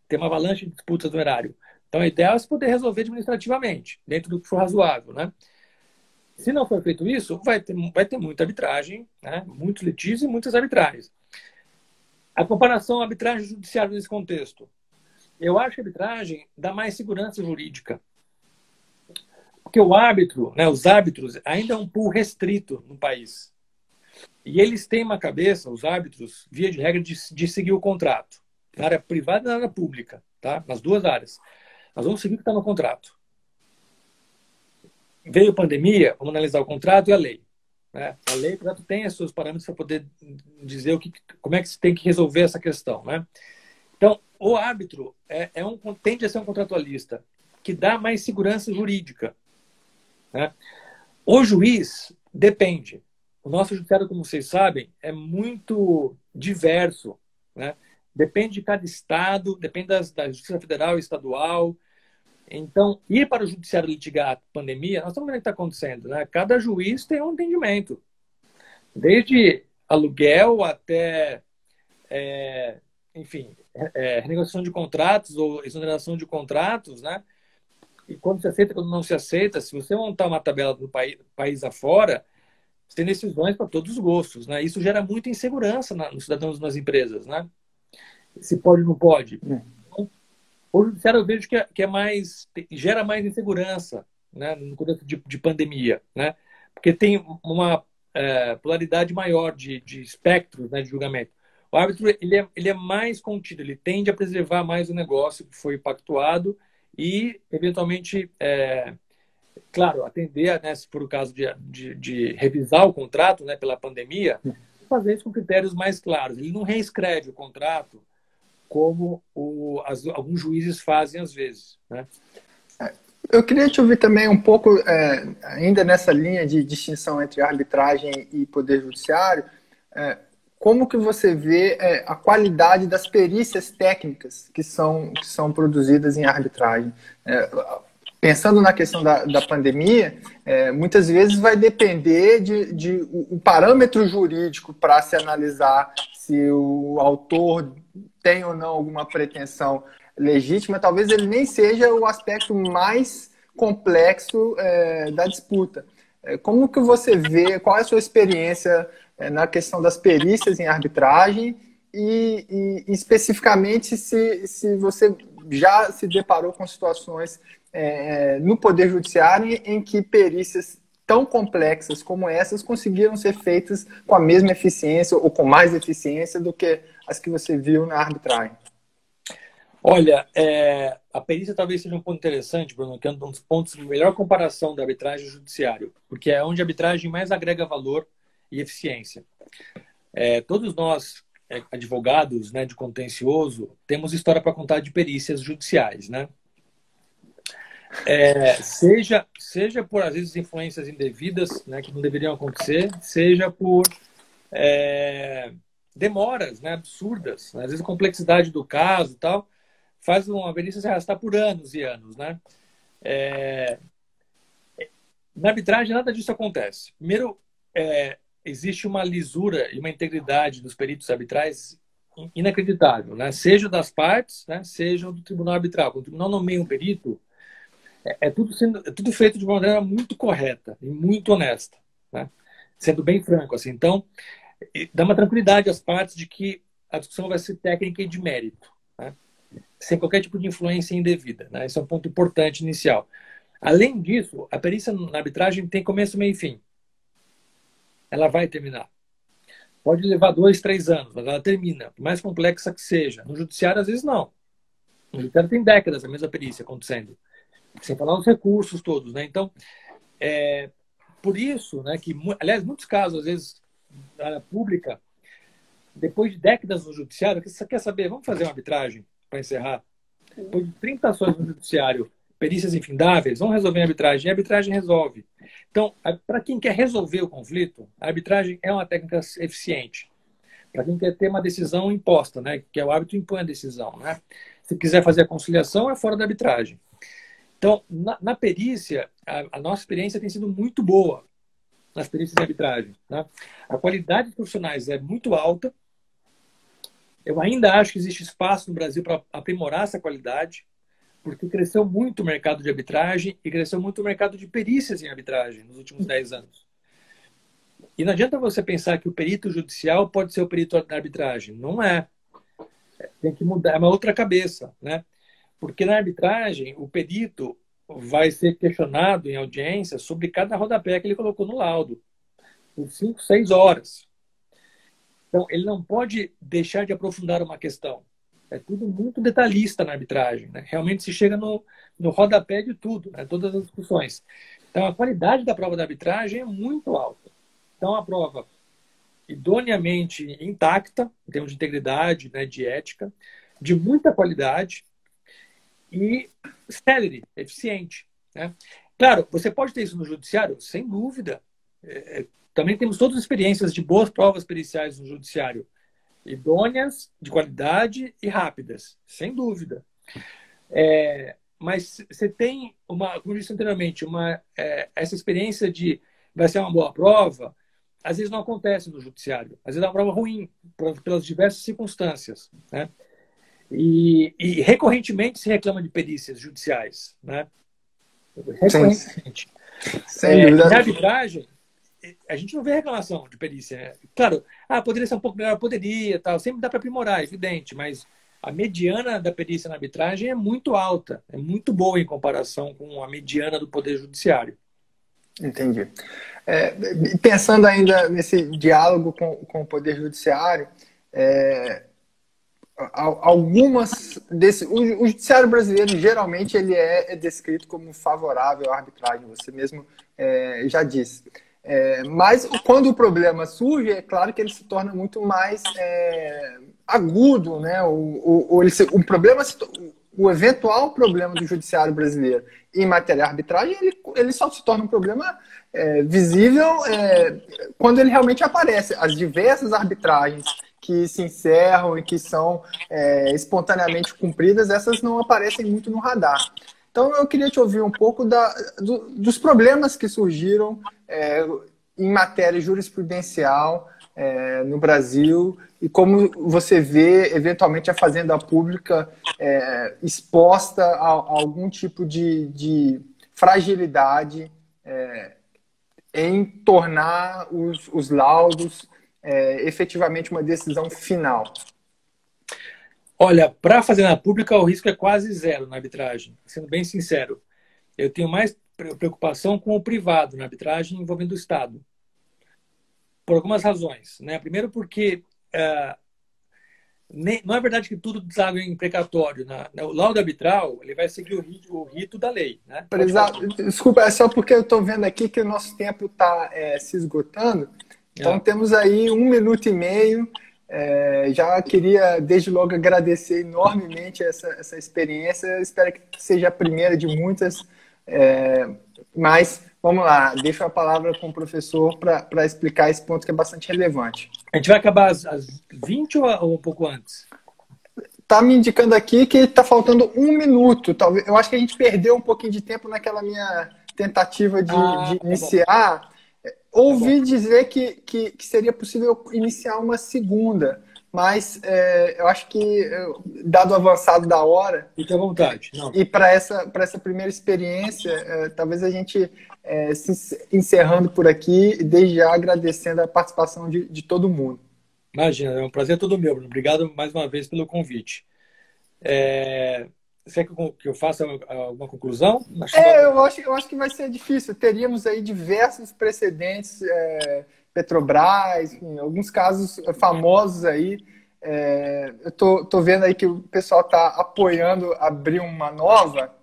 ter uma avalanche de disputas no erário. Então, a ideia é se poder resolver administrativamente, dentro do que for razoável, né? Se não for feito isso, vai ter muita arbitragem, né? Muitos litígios e muitas arbitragens. A comparação arbitragem judiciária nesse contexto. Eu acho que a arbitragem dá mais segurança jurídica. Porque o árbitro, né, os árbitros, ainda é um pool restrito no país. E eles têm uma cabeça, os árbitros, via de regra, de seguir o contrato. Na área privada e na área pública, tá? Nas duas áreas. Nós vamos seguir o que está no contrato. Veio pandemia, vamos analisar o contrato e a lei. Né? A lei, o contrato tem os seus parâmetros para poder dizer como é que se tem que resolver essa questão. Né? Então, o árbitro tende a ser um contratualista que dá mais segurança jurídica. Né? O juiz depende. O nosso judiciário, como vocês sabem, é muito diverso. Né? Depende de cada estado, depende da Justiça Federal e Estadual. Então, ir para o judiciário litigar a pandemia, nós estamos vendo o que está acontecendo. Né? Cada juiz tem um entendimento. Desde aluguel até, enfim, renegociação de contratos ou exoneração de contratos, né? E quando se aceita, quando não se aceita, se você montar uma tabela do país afora, você tem decisões para todos os gostos, né? Isso gera muita insegurança nos cidadãos nas empresas, né? Se pode ou não pode. Então, o judiciário eu vejo que gera mais insegurança, né? No contexto de pandemia, né? Porque tem uma polaridade maior de espectros, né, de julgamento. O árbitro ele é mais contido, ele tende a preservar mais o negócio que foi pactuado e, eventualmente, claro, atender, né, se for o caso de revisar o contrato, né, pela pandemia, fazer isso com critérios mais claros. Ele não reescreve o contrato como alguns juízes fazem às vezes, né? Eu queria te ouvir também um pouco, ainda nessa linha de distinção entre arbitragem e poder judiciário, como que você vê a qualidade das perícias técnicas que são produzidas em arbitragem? Pensando na questão da pandemia, muitas vezes vai depender de o parâmetro jurídico para se analisar se o autor tem ou não alguma pretensão legítima, talvez ele nem seja o aspecto mais complexo da disputa. Como que você vê, qual é a sua experiência na questão das perícias em arbitragem e especificamente se você já se deparou com situações no Poder Judiciário em que perícias tão complexas como essas conseguiram ser feitas com a mesma eficiência ou com mais eficiência do que as que você viu na arbitragem? Olha, a perícia talvez seja um ponto interessante, Bruno, que é um dos pontos de melhor comparação da arbitragem e judiciário, porque é onde a arbitragem mais agrega valor e eficiência. Todos nós, advogados, né, de contencioso, temos história para contar de perícias judiciais, né? Seja por, às vezes, influências indevidas, né, que não deveriam acontecer, seja por demoras, né, absurdas, né? Às vezes a complexidade do caso e tal, faz uma perícia se arrastar por anos e anos, né? Na arbitragem, nada disso acontece. Primeiro, existe uma lisura e uma integridade dos peritos arbitrais inacreditável, né? Seja das partes, né? Seja do tribunal arbitral. Quando o tribunal nomeia um perito, é tudo feito de uma maneira muito correta e muito honesta, né? Sendo bem franco, assim. Então, dá uma tranquilidade às partes de que a discussão vai ser técnica e de mérito, né? Sem qualquer tipo de influência indevida, né? Esse é um ponto importante inicial. Além disso, a perícia na arbitragem tem começo, meio e fim. Ela vai terminar. Pode levar 2, 3 anos, mas ela termina, por mais complexa que seja. No judiciário, às vezes, não. No judiciário tem décadas a mesma perícia acontecendo. Sem falar os recursos todos, né? Então, por isso, né, que, aliás, muitos casos, às vezes, da área pública, depois de décadas no judiciário, você quer saber, vamos fazer uma arbitragem para encerrar? Depois de 30 ações no judiciário, perícias infindáveis, vamos resolver a arbitragem. E a arbitragem resolve. Então, para quem quer resolver o conflito, a arbitragem é uma técnica eficiente. Para quem quer ter uma decisão imposta, né, que é o árbitro impõe a decisão, né? Se quiser fazer a conciliação, é fora da arbitragem. Então, na perícia, a nossa experiência tem sido muito boa nas perícias de arbitragem, né? A qualidade dos profissionais é muito alta. Eu ainda acho que existe espaço no Brasil para aprimorar essa qualidade, porque cresceu muito o mercado de arbitragem e cresceu muito o mercado de perícias em arbitragem nos últimos 10 anos. E não adianta você pensar que o perito judicial pode ser o perito da arbitragem. Não é. Tem que mudar, é uma outra cabeça, né? Porque na arbitragem, o perito vai ser questionado em audiência sobre cada rodapé que ele colocou no laudo, por 5, 6 horas. Então, ele não pode deixar de aprofundar uma questão. É tudo muito detalhista na arbitragem, né? Realmente se chega no rodapé de tudo, né? Todas as discussões. Então, a qualidade da prova da arbitragem é muito alta. Então, a prova idoneamente intacta, em termos de integridade, né, de ética, de muita qualidade e célere, eficiente, né? Claro, você pode ter isso no judiciário, sem dúvida. Também temos todas as experiências de boas provas periciais no judiciário, idôneas, de qualidade e rápidas, sem dúvida. Mas você tem, como eu disse anteriormente, essa experiência de vai ser uma boa prova, às vezes não acontece no judiciário. Às vezes é uma prova ruim, pelas diversas circunstâncias, né? E recorrentemente se reclama de perícias judiciais, né? Recorrentemente. Sem dúvida. Na arbitragem, a gente não vê reclamação de perícia, né? Claro, poderia ser um pouco melhor, poderia, tal. Sempre dá para aprimorar, evidente, mas a mediana da perícia na arbitragem é muito alta, é muito boa em comparação com a mediana do Poder Judiciário. Entendi. Pensando ainda nesse diálogo com o Poder Judiciário, algumas desse o judiciário brasileiro geralmente ele é descrito como favorável à arbitragem, você mesmo já disse. Mas quando o problema surge, é claro que ele se torna muito mais agudo, né? O eventual problema do judiciário brasileiro em matéria de arbitragem, ele só se torna um problema visível quando ele realmente aparece. As diversas arbitragens que se encerram e que são espontaneamente cumpridas, essas não aparecem muito no radar. Então, eu queria te ouvir um pouco dos problemas que surgiram em matéria jurisprudencial no Brasil e como você vê, eventualmente, a Fazenda Pública exposta a algum tipo de fragilidade em tornar os laudos efetivamente uma decisão final. Olha, para a Fazenda Pública o risco é quase zero na arbitragem, sendo bem sincero. Eu tenho mais preocupação com o privado na arbitragem envolvendo o Estado. Por algumas razões, né? Primeiro porque não é verdade que tudo deságua em precatório. O laudo arbitral ele vai seguir o rito da lei. Né? Desculpa, é só porque eu estou vendo aqui que o nosso tempo está se esgotando. Então temos aí 1 minuto e meio. Já queria desde logo agradecer enormemente essa experiência. Espero que seja a primeira de muitas. Mas vamos lá, deixo a palavra com o professor para explicar esse ponto que é bastante relevante. A gente vai acabar às 20 ou um pouco antes? Está me indicando aqui que está faltando 1 minuto. Talvez, eu acho que a gente perdeu um pouquinho de tempo naquela minha tentativa de iniciar. Ouvi dizer que seria possível iniciar uma segunda, mas eu acho que, dado o avançado da hora... Fique à vontade. Não. E para essa primeira experiência, talvez a gente se encerrando por aqui, desde já agradecendo a participação de todo mundo. Imagina, é um prazer todo meu, Bruno. Obrigado mais uma vez pelo convite. Você quer que eu faça alguma conclusão? Eu acho que vai ser difícil. Teríamos aí diversos precedentes, Petrobras, enfim, alguns casos famosos aí. Eu tô vendo aí que o pessoal está apoiando abrir uma nova.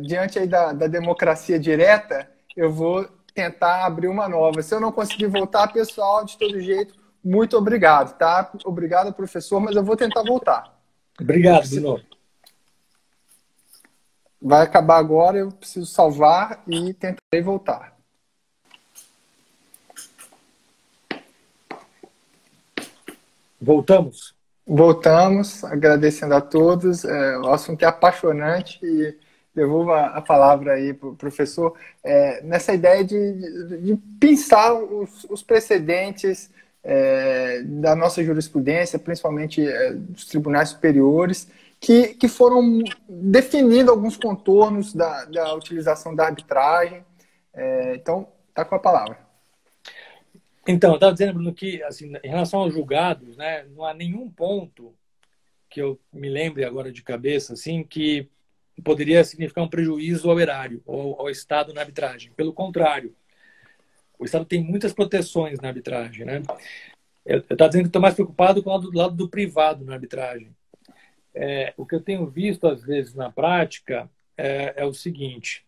Diante aí da democracia direta, eu vou tentar abrir uma nova. Se eu não conseguir voltar, pessoal, de todo jeito, muito obrigado, tá? Obrigado, professor, mas eu vou tentar voltar. Obrigado, Bruno. Vai acabar agora, eu preciso salvar e tentarei voltar. Voltamos? Voltamos, agradecendo a todos. O assunto é apaixonante e devolvo a palavra aí para o professor. Nessa ideia de pensar os precedentes da nossa jurisprudência, principalmente dos tribunais superiores, que foram definindo alguns contornos da utilização da arbitragem. Então, está com a palavra. Então, eu estava dizendo, Bruno, que assim, em relação aos julgados, né, não há nenhum ponto que eu me lembre agora de cabeça assim, que poderia significar um prejuízo ao erário ou ao Estado na arbitragem. Pelo contrário, o Estado tem muitas proteções na arbitragem. Né? Eu estava dizendo que estou mais preocupado com o lado do privado na arbitragem. O que eu tenho visto, às vezes, na prática, é o seguinte.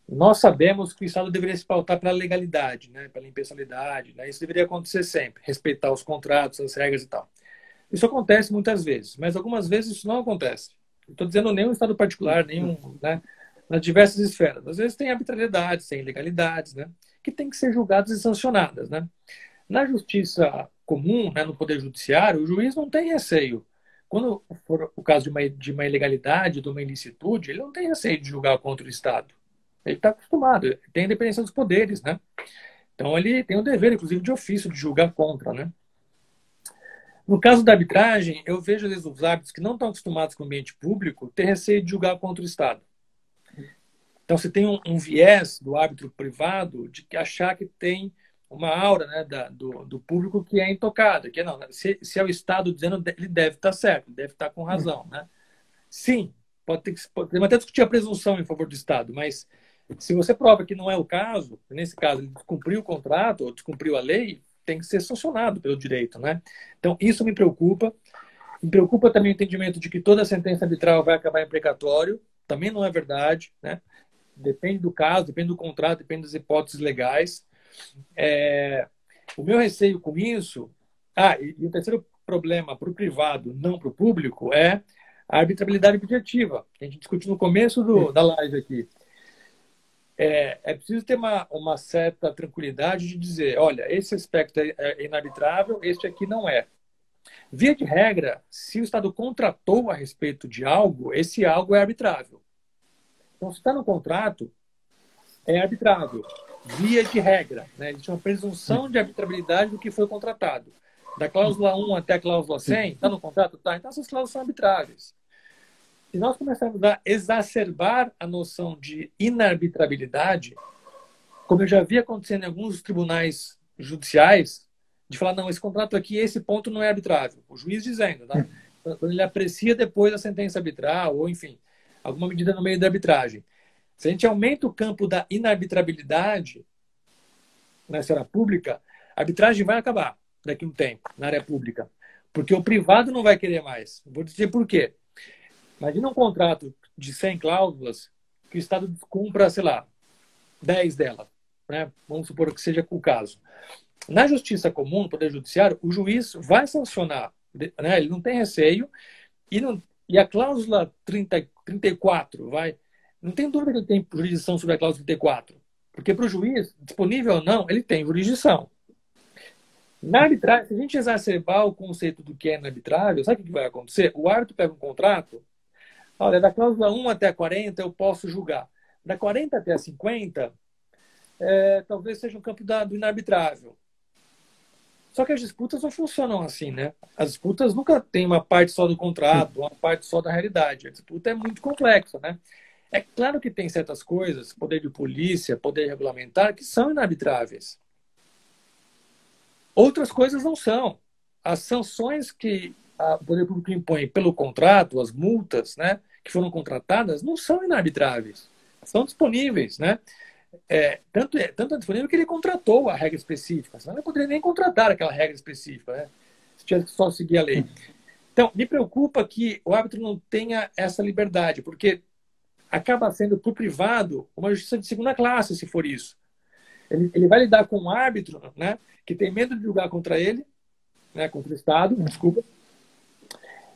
Nós sabemos que o Estado deveria se pautar pela legalidade, né? Pela impessoalidade. Né? Isso deveria acontecer sempre. Respeitar os contratos, as regras e tal. Isso acontece muitas vezes, mas algumas vezes isso não acontece. Não estou dizendo nenhum Estado particular, nenhum, né? Nas diversas esferas. Às vezes tem arbitrariedades, tem ilegalidades, né? Que têm que ser julgadas e sancionadas. Né? Na justiça comum, né? No Poder Judiciário, o juiz não tem receio. Quando for o caso de uma ilegalidade, de uma ilicitude, ele não tem receio de julgar contra o Estado. Ele está acostumado, ele tem a independência dos poderes, né? Então ele tem o dever, inclusive, de ofício, de julgar contra, né? No caso da arbitragem, eu vejo, às vezes, os árbitros que não estão acostumados com o ambiente público ter receio de julgar contra o Estado. Então você tem um viés do árbitro privado de achar que tem uma aura, né, do público que é intocada, que não, se é o Estado dizendo, ele deve estar certo, deve estar com razão, né? Sim, podemos até discutir a presunção em favor do Estado, mas se você prova que não é o caso, nesse caso ele descumpriu o contrato ou descumpriu a lei, tem que ser sancionado pelo direito, né? Então isso me preocupa. Me preocupa também o entendimento de que toda sentença arbitral vai acabar em precatório. Também não é verdade, né? Depende do caso, depende do contrato, depende das hipóteses legais. O meu receio com isso... e o terceiro problema para o privado, não para o público, é a arbitrabilidade objetiva, que a gente discutiu no começo da live aqui. É preciso ter uma certa tranquilidade de dizer, olha, esse aspecto é inarbitrável, este aqui não é. Via de regra, se o Estado contratou a respeito de algo, esse algo é arbitrável. Então, se está no contrato, é arbitrável. Via de regra, né? Existe uma presunção de arbitrabilidade do que foi contratado. Da cláusula 1 até a cláusula 100, está no contrato? Tá. Então, essas cláusulas são arbitráveis. Se nós começarmos a exacerbar a noção de inarbitrabilidade, como eu já vi acontecendo em alguns tribunais judiciais, de falar, não, esse contrato aqui, esse ponto não é arbitrável. O juiz dizendo, tá? Quando ele aprecia depois a sentença arbitral, ou enfim, alguma medida no meio da arbitragem. Se a gente aumenta o campo da inarbitrabilidade na esfera pública, a arbitragem vai acabar daqui a um tempo, na área pública. Porque o privado não vai querer mais. Vou dizer por quê. Imagina um contrato de 100 cláusulas que o Estado cumpra, sei lá, 10 delas. Né? Vamos supor que seja o caso. Na justiça comum, no Poder Judiciário, o juiz vai sancionar. Né? Ele não tem receio. E a cláusula 34 vai... Não tem dúvida que ele tem jurisdição sobre a cláusula 34. Porque para o juiz, disponível ou não, ele tem jurisdição. Na arbitragem, se a gente exacerbar o conceito do que é inarbitrável, sabe o que vai acontecer? O árbitro pega um contrato, olha, da cláusula 1 até a 40 eu posso julgar. Da 40 até a 50, talvez seja um campo do inarbitrável. Só que as disputas não funcionam assim, né? As disputas nunca têm uma parte só do contrato, uma parte só da realidade. A disputa é muito complexa, né? É claro que tem certas coisas, poder de polícia, poder regulamentar, que são inarbitráveis. Outras coisas não são. As sanções que o poder público impõe pelo contrato, as multas, né, que foram contratadas, não são inarbitráveis. São disponíveis, né? Tanto é disponível que ele contratou a regra específica. Senão ele não poderia nem contratar aquela regra específica, né? Se tivesse que só seguir a lei. Então, me preocupa que o árbitro não tenha essa liberdade, porque acaba sendo, para o privado, uma justiça de segunda classe, se for isso. Ele vai lidar com um árbitro, né, que tem medo de julgar contra ele, né, contra o Estado, desculpa,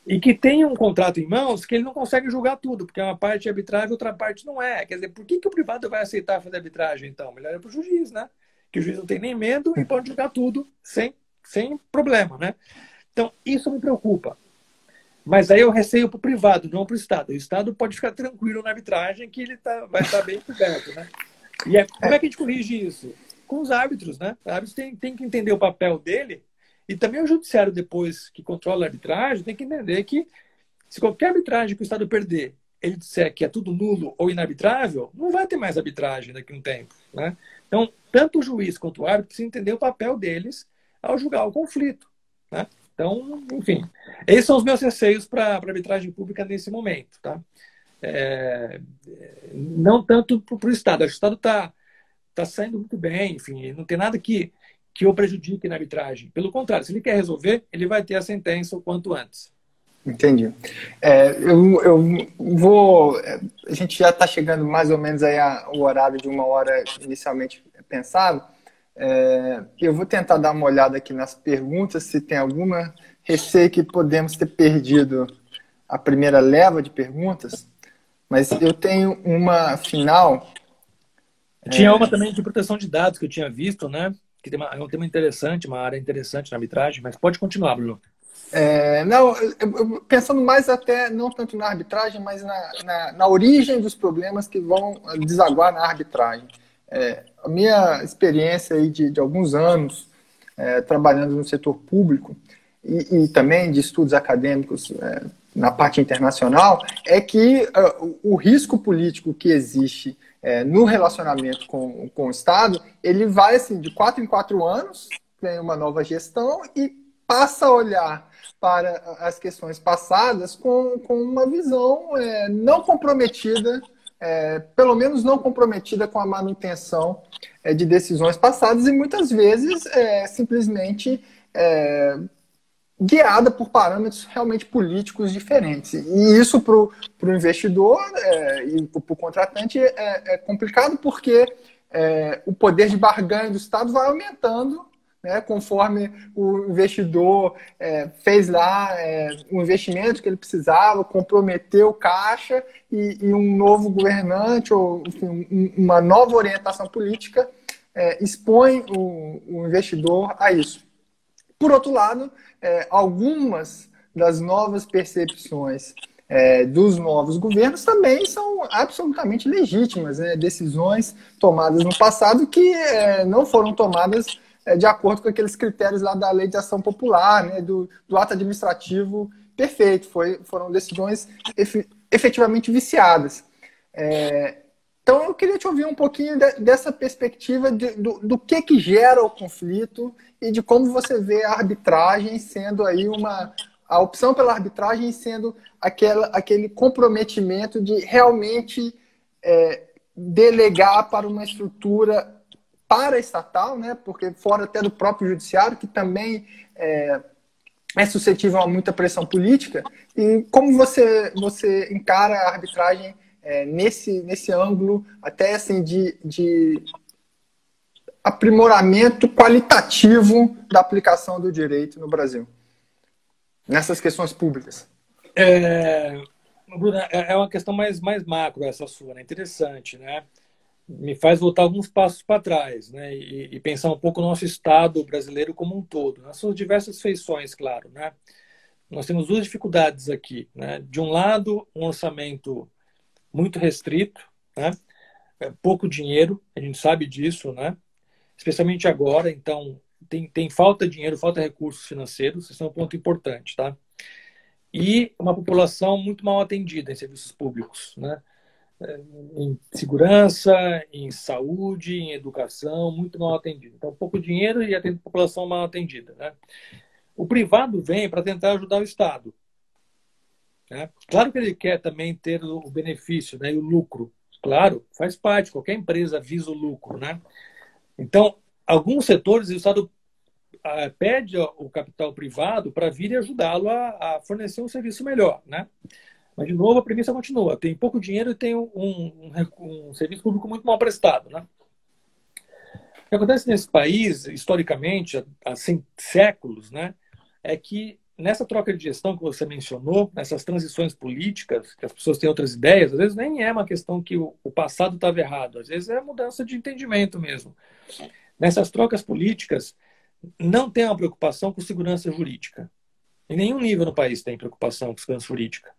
e que tem um contrato em mãos que ele não consegue julgar tudo, porque uma parte é arbitrável e outra parte não é. Quer dizer, por que o privado vai aceitar fazer arbitragem, então? Melhor é para o juiz, né? Que o juiz não tem nem medo e pode julgar tudo sem problema, né? Então, isso me preocupa. Mas aí eu receio para o privado, não para o Estado. O Estado pode ficar tranquilo na arbitragem que ele vai estar bem coberto, né? E como é que a gente corrige isso? Com os árbitros, né? Os árbitros têm que entender o papel dele e também o judiciário, depois que controla a arbitragem, tem que entender que se qualquer arbitragem que o Estado perder, ele disser que é tudo nulo ou inarbitrável, não vai ter mais arbitragem daqui a um tempo, né? Então, tanto o juiz quanto o árbitro precisam entender o papel deles ao julgar o conflito, né? Então, enfim, esses são os meus receios para a arbitragem pública nesse momento, tá? Não tanto para o Estado. O Estado está saindo muito bem, enfim, não tem nada que o prejudique na arbitragem. Pelo contrário, se ele quer resolver, ele vai ter a sentença o quanto antes. Entendi. Eu vou... A gente já está chegando mais ou menos aí ao horário de 1 hora inicialmente pensado. Eu vou tentar dar uma olhada aqui nas perguntas, se tem alguma receio que podemos ter perdido a primeira leva de perguntas, mas eu tenho uma final. Tinha uma também de proteção de dados que eu tinha visto, né? Que é um tema interessante, uma área interessante na arbitragem, mas pode continuar, Bruno. Não, pensando mais até, não tanto na arbitragem, mas na origem dos problemas que vão desaguar na arbitragem. A minha experiência aí de alguns anos trabalhando no setor público e também de estudos acadêmicos na parte internacional é que o risco político que existe no relacionamento com o Estado, ele vai assim, de 4 em 4 anos, vem uma nova gestão e passa a olhar para as questões passadas com uma visão não comprometida, pelo menos não comprometida com a manutenção de decisões passadas e muitas vezes simplesmente guiada por parâmetros realmente políticos diferentes. E isso para o investidor e para o contratante é complicado porque o poder de barganha do Estado vai aumentando, né, conforme o investidor fez lá o investimento que ele precisava, comprometeu o caixa e um novo governante ou enfim, uma nova orientação política expõe o investidor a isso. Por outro lado, algumas das novas percepções dos novos governos também são absolutamente legítimas, né? Decisões tomadas no passado que não foram tomadas de acordo com aqueles critérios lá da Lei de Ação Popular, né? do ato administrativo perfeito. Foram decisões efetivamente viciadas. Então, eu queria te ouvir um pouquinho dessa perspectiva do que gera o conflito e de como você vê a arbitragem sendo aí a opção pela arbitragem sendo aquele comprometimento de realmente delegar para uma estrutura paraestatal, né? Porque fora até do próprio judiciário, que também é suscetível a muita pressão política. E como você encara a arbitragem nesse ângulo até assim de aprimoramento qualitativo da aplicação do direito no Brasil, nessas questões públicas? Bruna, é uma questão mais macro essa sua, né? Interessante, né? Me faz voltar alguns passos para trás, né? E pensar um pouco no nosso Estado brasileiro como um todo, nas suas diversas feições, claro, né? Nós temos duas dificuldades aqui, né? De um lado, um orçamento muito restrito, né? Pouco dinheiro, a gente sabe disso, né? Especialmente agora, então tem falta de dinheiro, falta de recursos financeiros, isso é um ponto importante, tá? E uma população muito mal atendida em serviços públicos, né? Em segurança, em saúde, em educação, muito mal atendida. Então, pouco dinheiro e a população mal atendida, né? O privado vem para tentar ajudar o Estado, né? Claro que ele quer também ter o benefício, né, e o lucro. Claro, faz parte, qualquer empresa visa o lucro, né? Então, alguns setores o Estado pede o capital privado para vir e ajudá-lo a fornecer um serviço melhor, né? Mas, de novo, a premissa continua. Tem pouco dinheiro e tem um serviço público muito mal prestado, né? O que acontece nesse país, historicamente, há séculos, né, é que nessa troca de gestão que você mencionou, nessas transições políticas, que as pessoas têm outras ideias, às vezes nem é uma questão que o passado estava errado, às vezes é mudança de entendimento mesmo. Nessas trocas políticas, não tem uma preocupação com segurança jurídica. Em nenhum nível no país tem preocupação com segurança jurídica.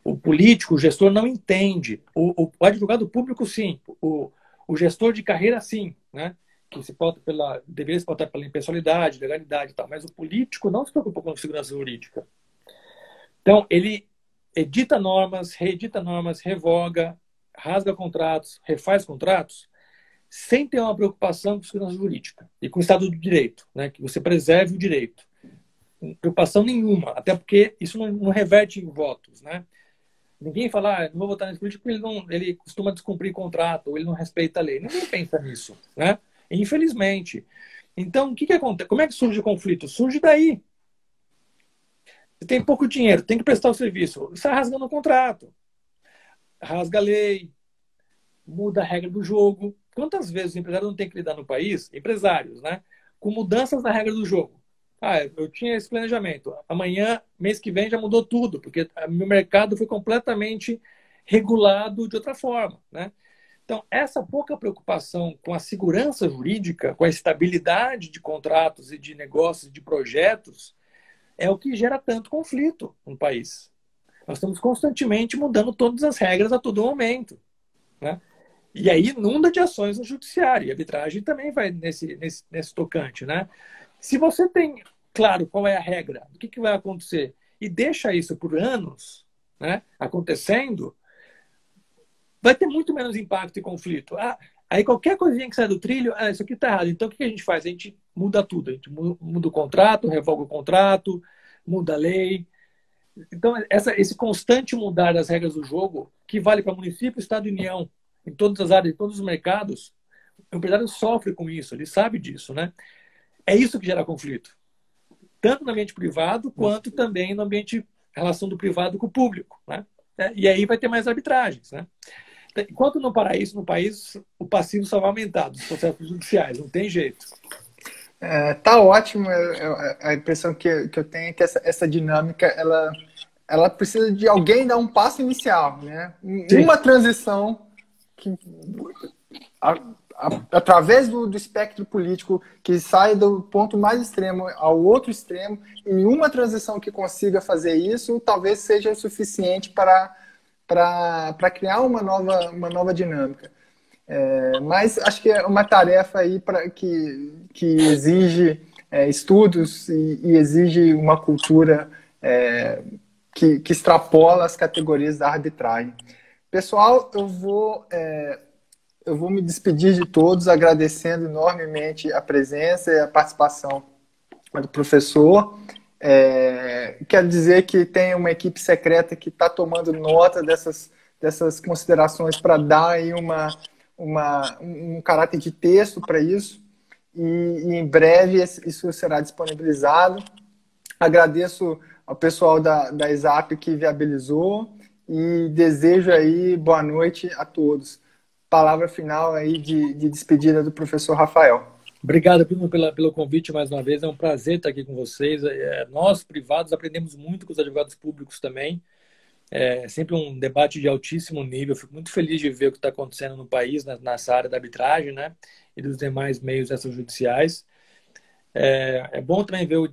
O político, o gestor não entende. O advogado público, sim. O gestor de carreira, sim, né? Que deveria se pautar pela impessoalidade, legalidade e tal. Mas o político não se preocupa com segurança jurídica. Então, ele edita normas, reedita normas, revoga, rasga contratos, refaz contratos, sem ter uma preocupação com segurança jurídica e com o Estado do Direito, né? Que você preserve o direito. Preocupação nenhuma, até porque isso não reverte em votos, né? Ninguém fala, não vou votar nesse político porque ele costuma descumprir contrato, ou ele não respeita a lei. Ninguém pensa nisso, né? Infelizmente. Então, o que acontece? Como é que surge o conflito? Surge daí. Você tem pouco dinheiro, tem que prestar o serviço. Você está rasgando o contrato. Rasga a lei, muda a regra do jogo. Quantas vezes os empresários não têm que lidar no país, empresários, né, com mudanças na regra do jogo? Eu tinha esse planejamento. Amanhã, mês que vem, já mudou tudo, porque meu mercado foi completamente regulado de outra forma, né? Então, essa pouca preocupação com a segurança jurídica, com a estabilidade de contratos e de negócios, de projetos, é o que gera tanto conflito no país. Nós estamos constantemente mudando todas as regras a todo momento, né? E aí inunda de ações no judiciário. E a arbitragem também vai nesse tocante, né? Se você tem claro qual é a regra, o que vai acontecer, e deixa isso por anos, né, acontecendo, vai ter muito menos impacto e conflito. Aí qualquer coisinha que sai do trilho, isso aqui está errado. Então o que a gente faz? A gente muda tudo. A gente muda o contrato, revoga o contrato, muda a lei. Então esse constante mudar das regras do jogo, que vale para município, Estado e União, em todas as áreas, em todos os mercados, o empresário sofre com isso, ele sabe disso, né? É isso que gera conflito. tanto no ambiente privado, quanto também no ambiente, relação do privado com o público, né? E aí vai ter mais arbitragens, né? Enquanto não parar isso no país, o passivo só vai aumentar dos processos judiciais, não tem jeito. Tá ótimo. A impressão que eu tenho é que essa dinâmica, ela precisa de alguém dar um passo inicial, né? Sim. Uma transição que, através do espectro político, que sai do ponto mais extremo ao outro extremo, e uma transição que consiga fazer isso, talvez seja o suficiente para criar uma nova dinâmica. Mas acho que é uma tarefa aí que exige estudos e exige uma cultura que extrapola as categorias da arbitragem. Pessoal, eu vou me despedir de todos, agradecendo enormemente a presença e a participação do professor. Quero dizer que tem uma equipe secreta que está tomando nota dessas considerações para dar aí um caráter de texto para isso, e em breve isso será disponibilizado. Agradeço ao pessoal da ESAP que viabilizou e desejo aí boa noite a todos. Palavra final aí de despedida do professor Rafael. Obrigado, Bruno, pelo convite mais uma vez. É um prazer estar aqui com vocês. Nós, privados, aprendemos muito com os advogados públicos também. É sempre um debate de altíssimo nível. Fico muito feliz de ver o que está acontecendo no país, nessa área da arbitragem, né? E dos demais meios extrajudiciais. É bom também ver o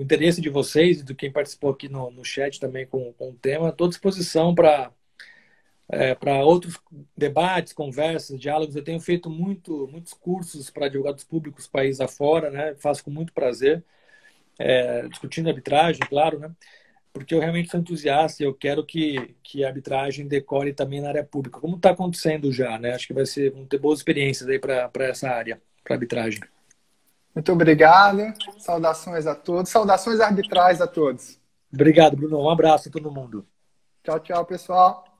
interesse de vocês e de quem participou aqui no chat também com o tema. Estou à disposição para outros debates, conversas, diálogos. Eu tenho feito muitos cursos para advogados públicos país afora, né? Faço com muito prazer, discutindo arbitragem, claro, né? Porque eu realmente sou entusiasta e eu quero que a arbitragem decore também na área pública, como está acontecendo já, né? Acho que vão ter boas experiências aí para essa área, para arbitragem. Muito obrigado. Saudações a todos. Saudações arbitrais a todos. Obrigado, Bruno. Um abraço a todo mundo. Tchau, tchau, pessoal.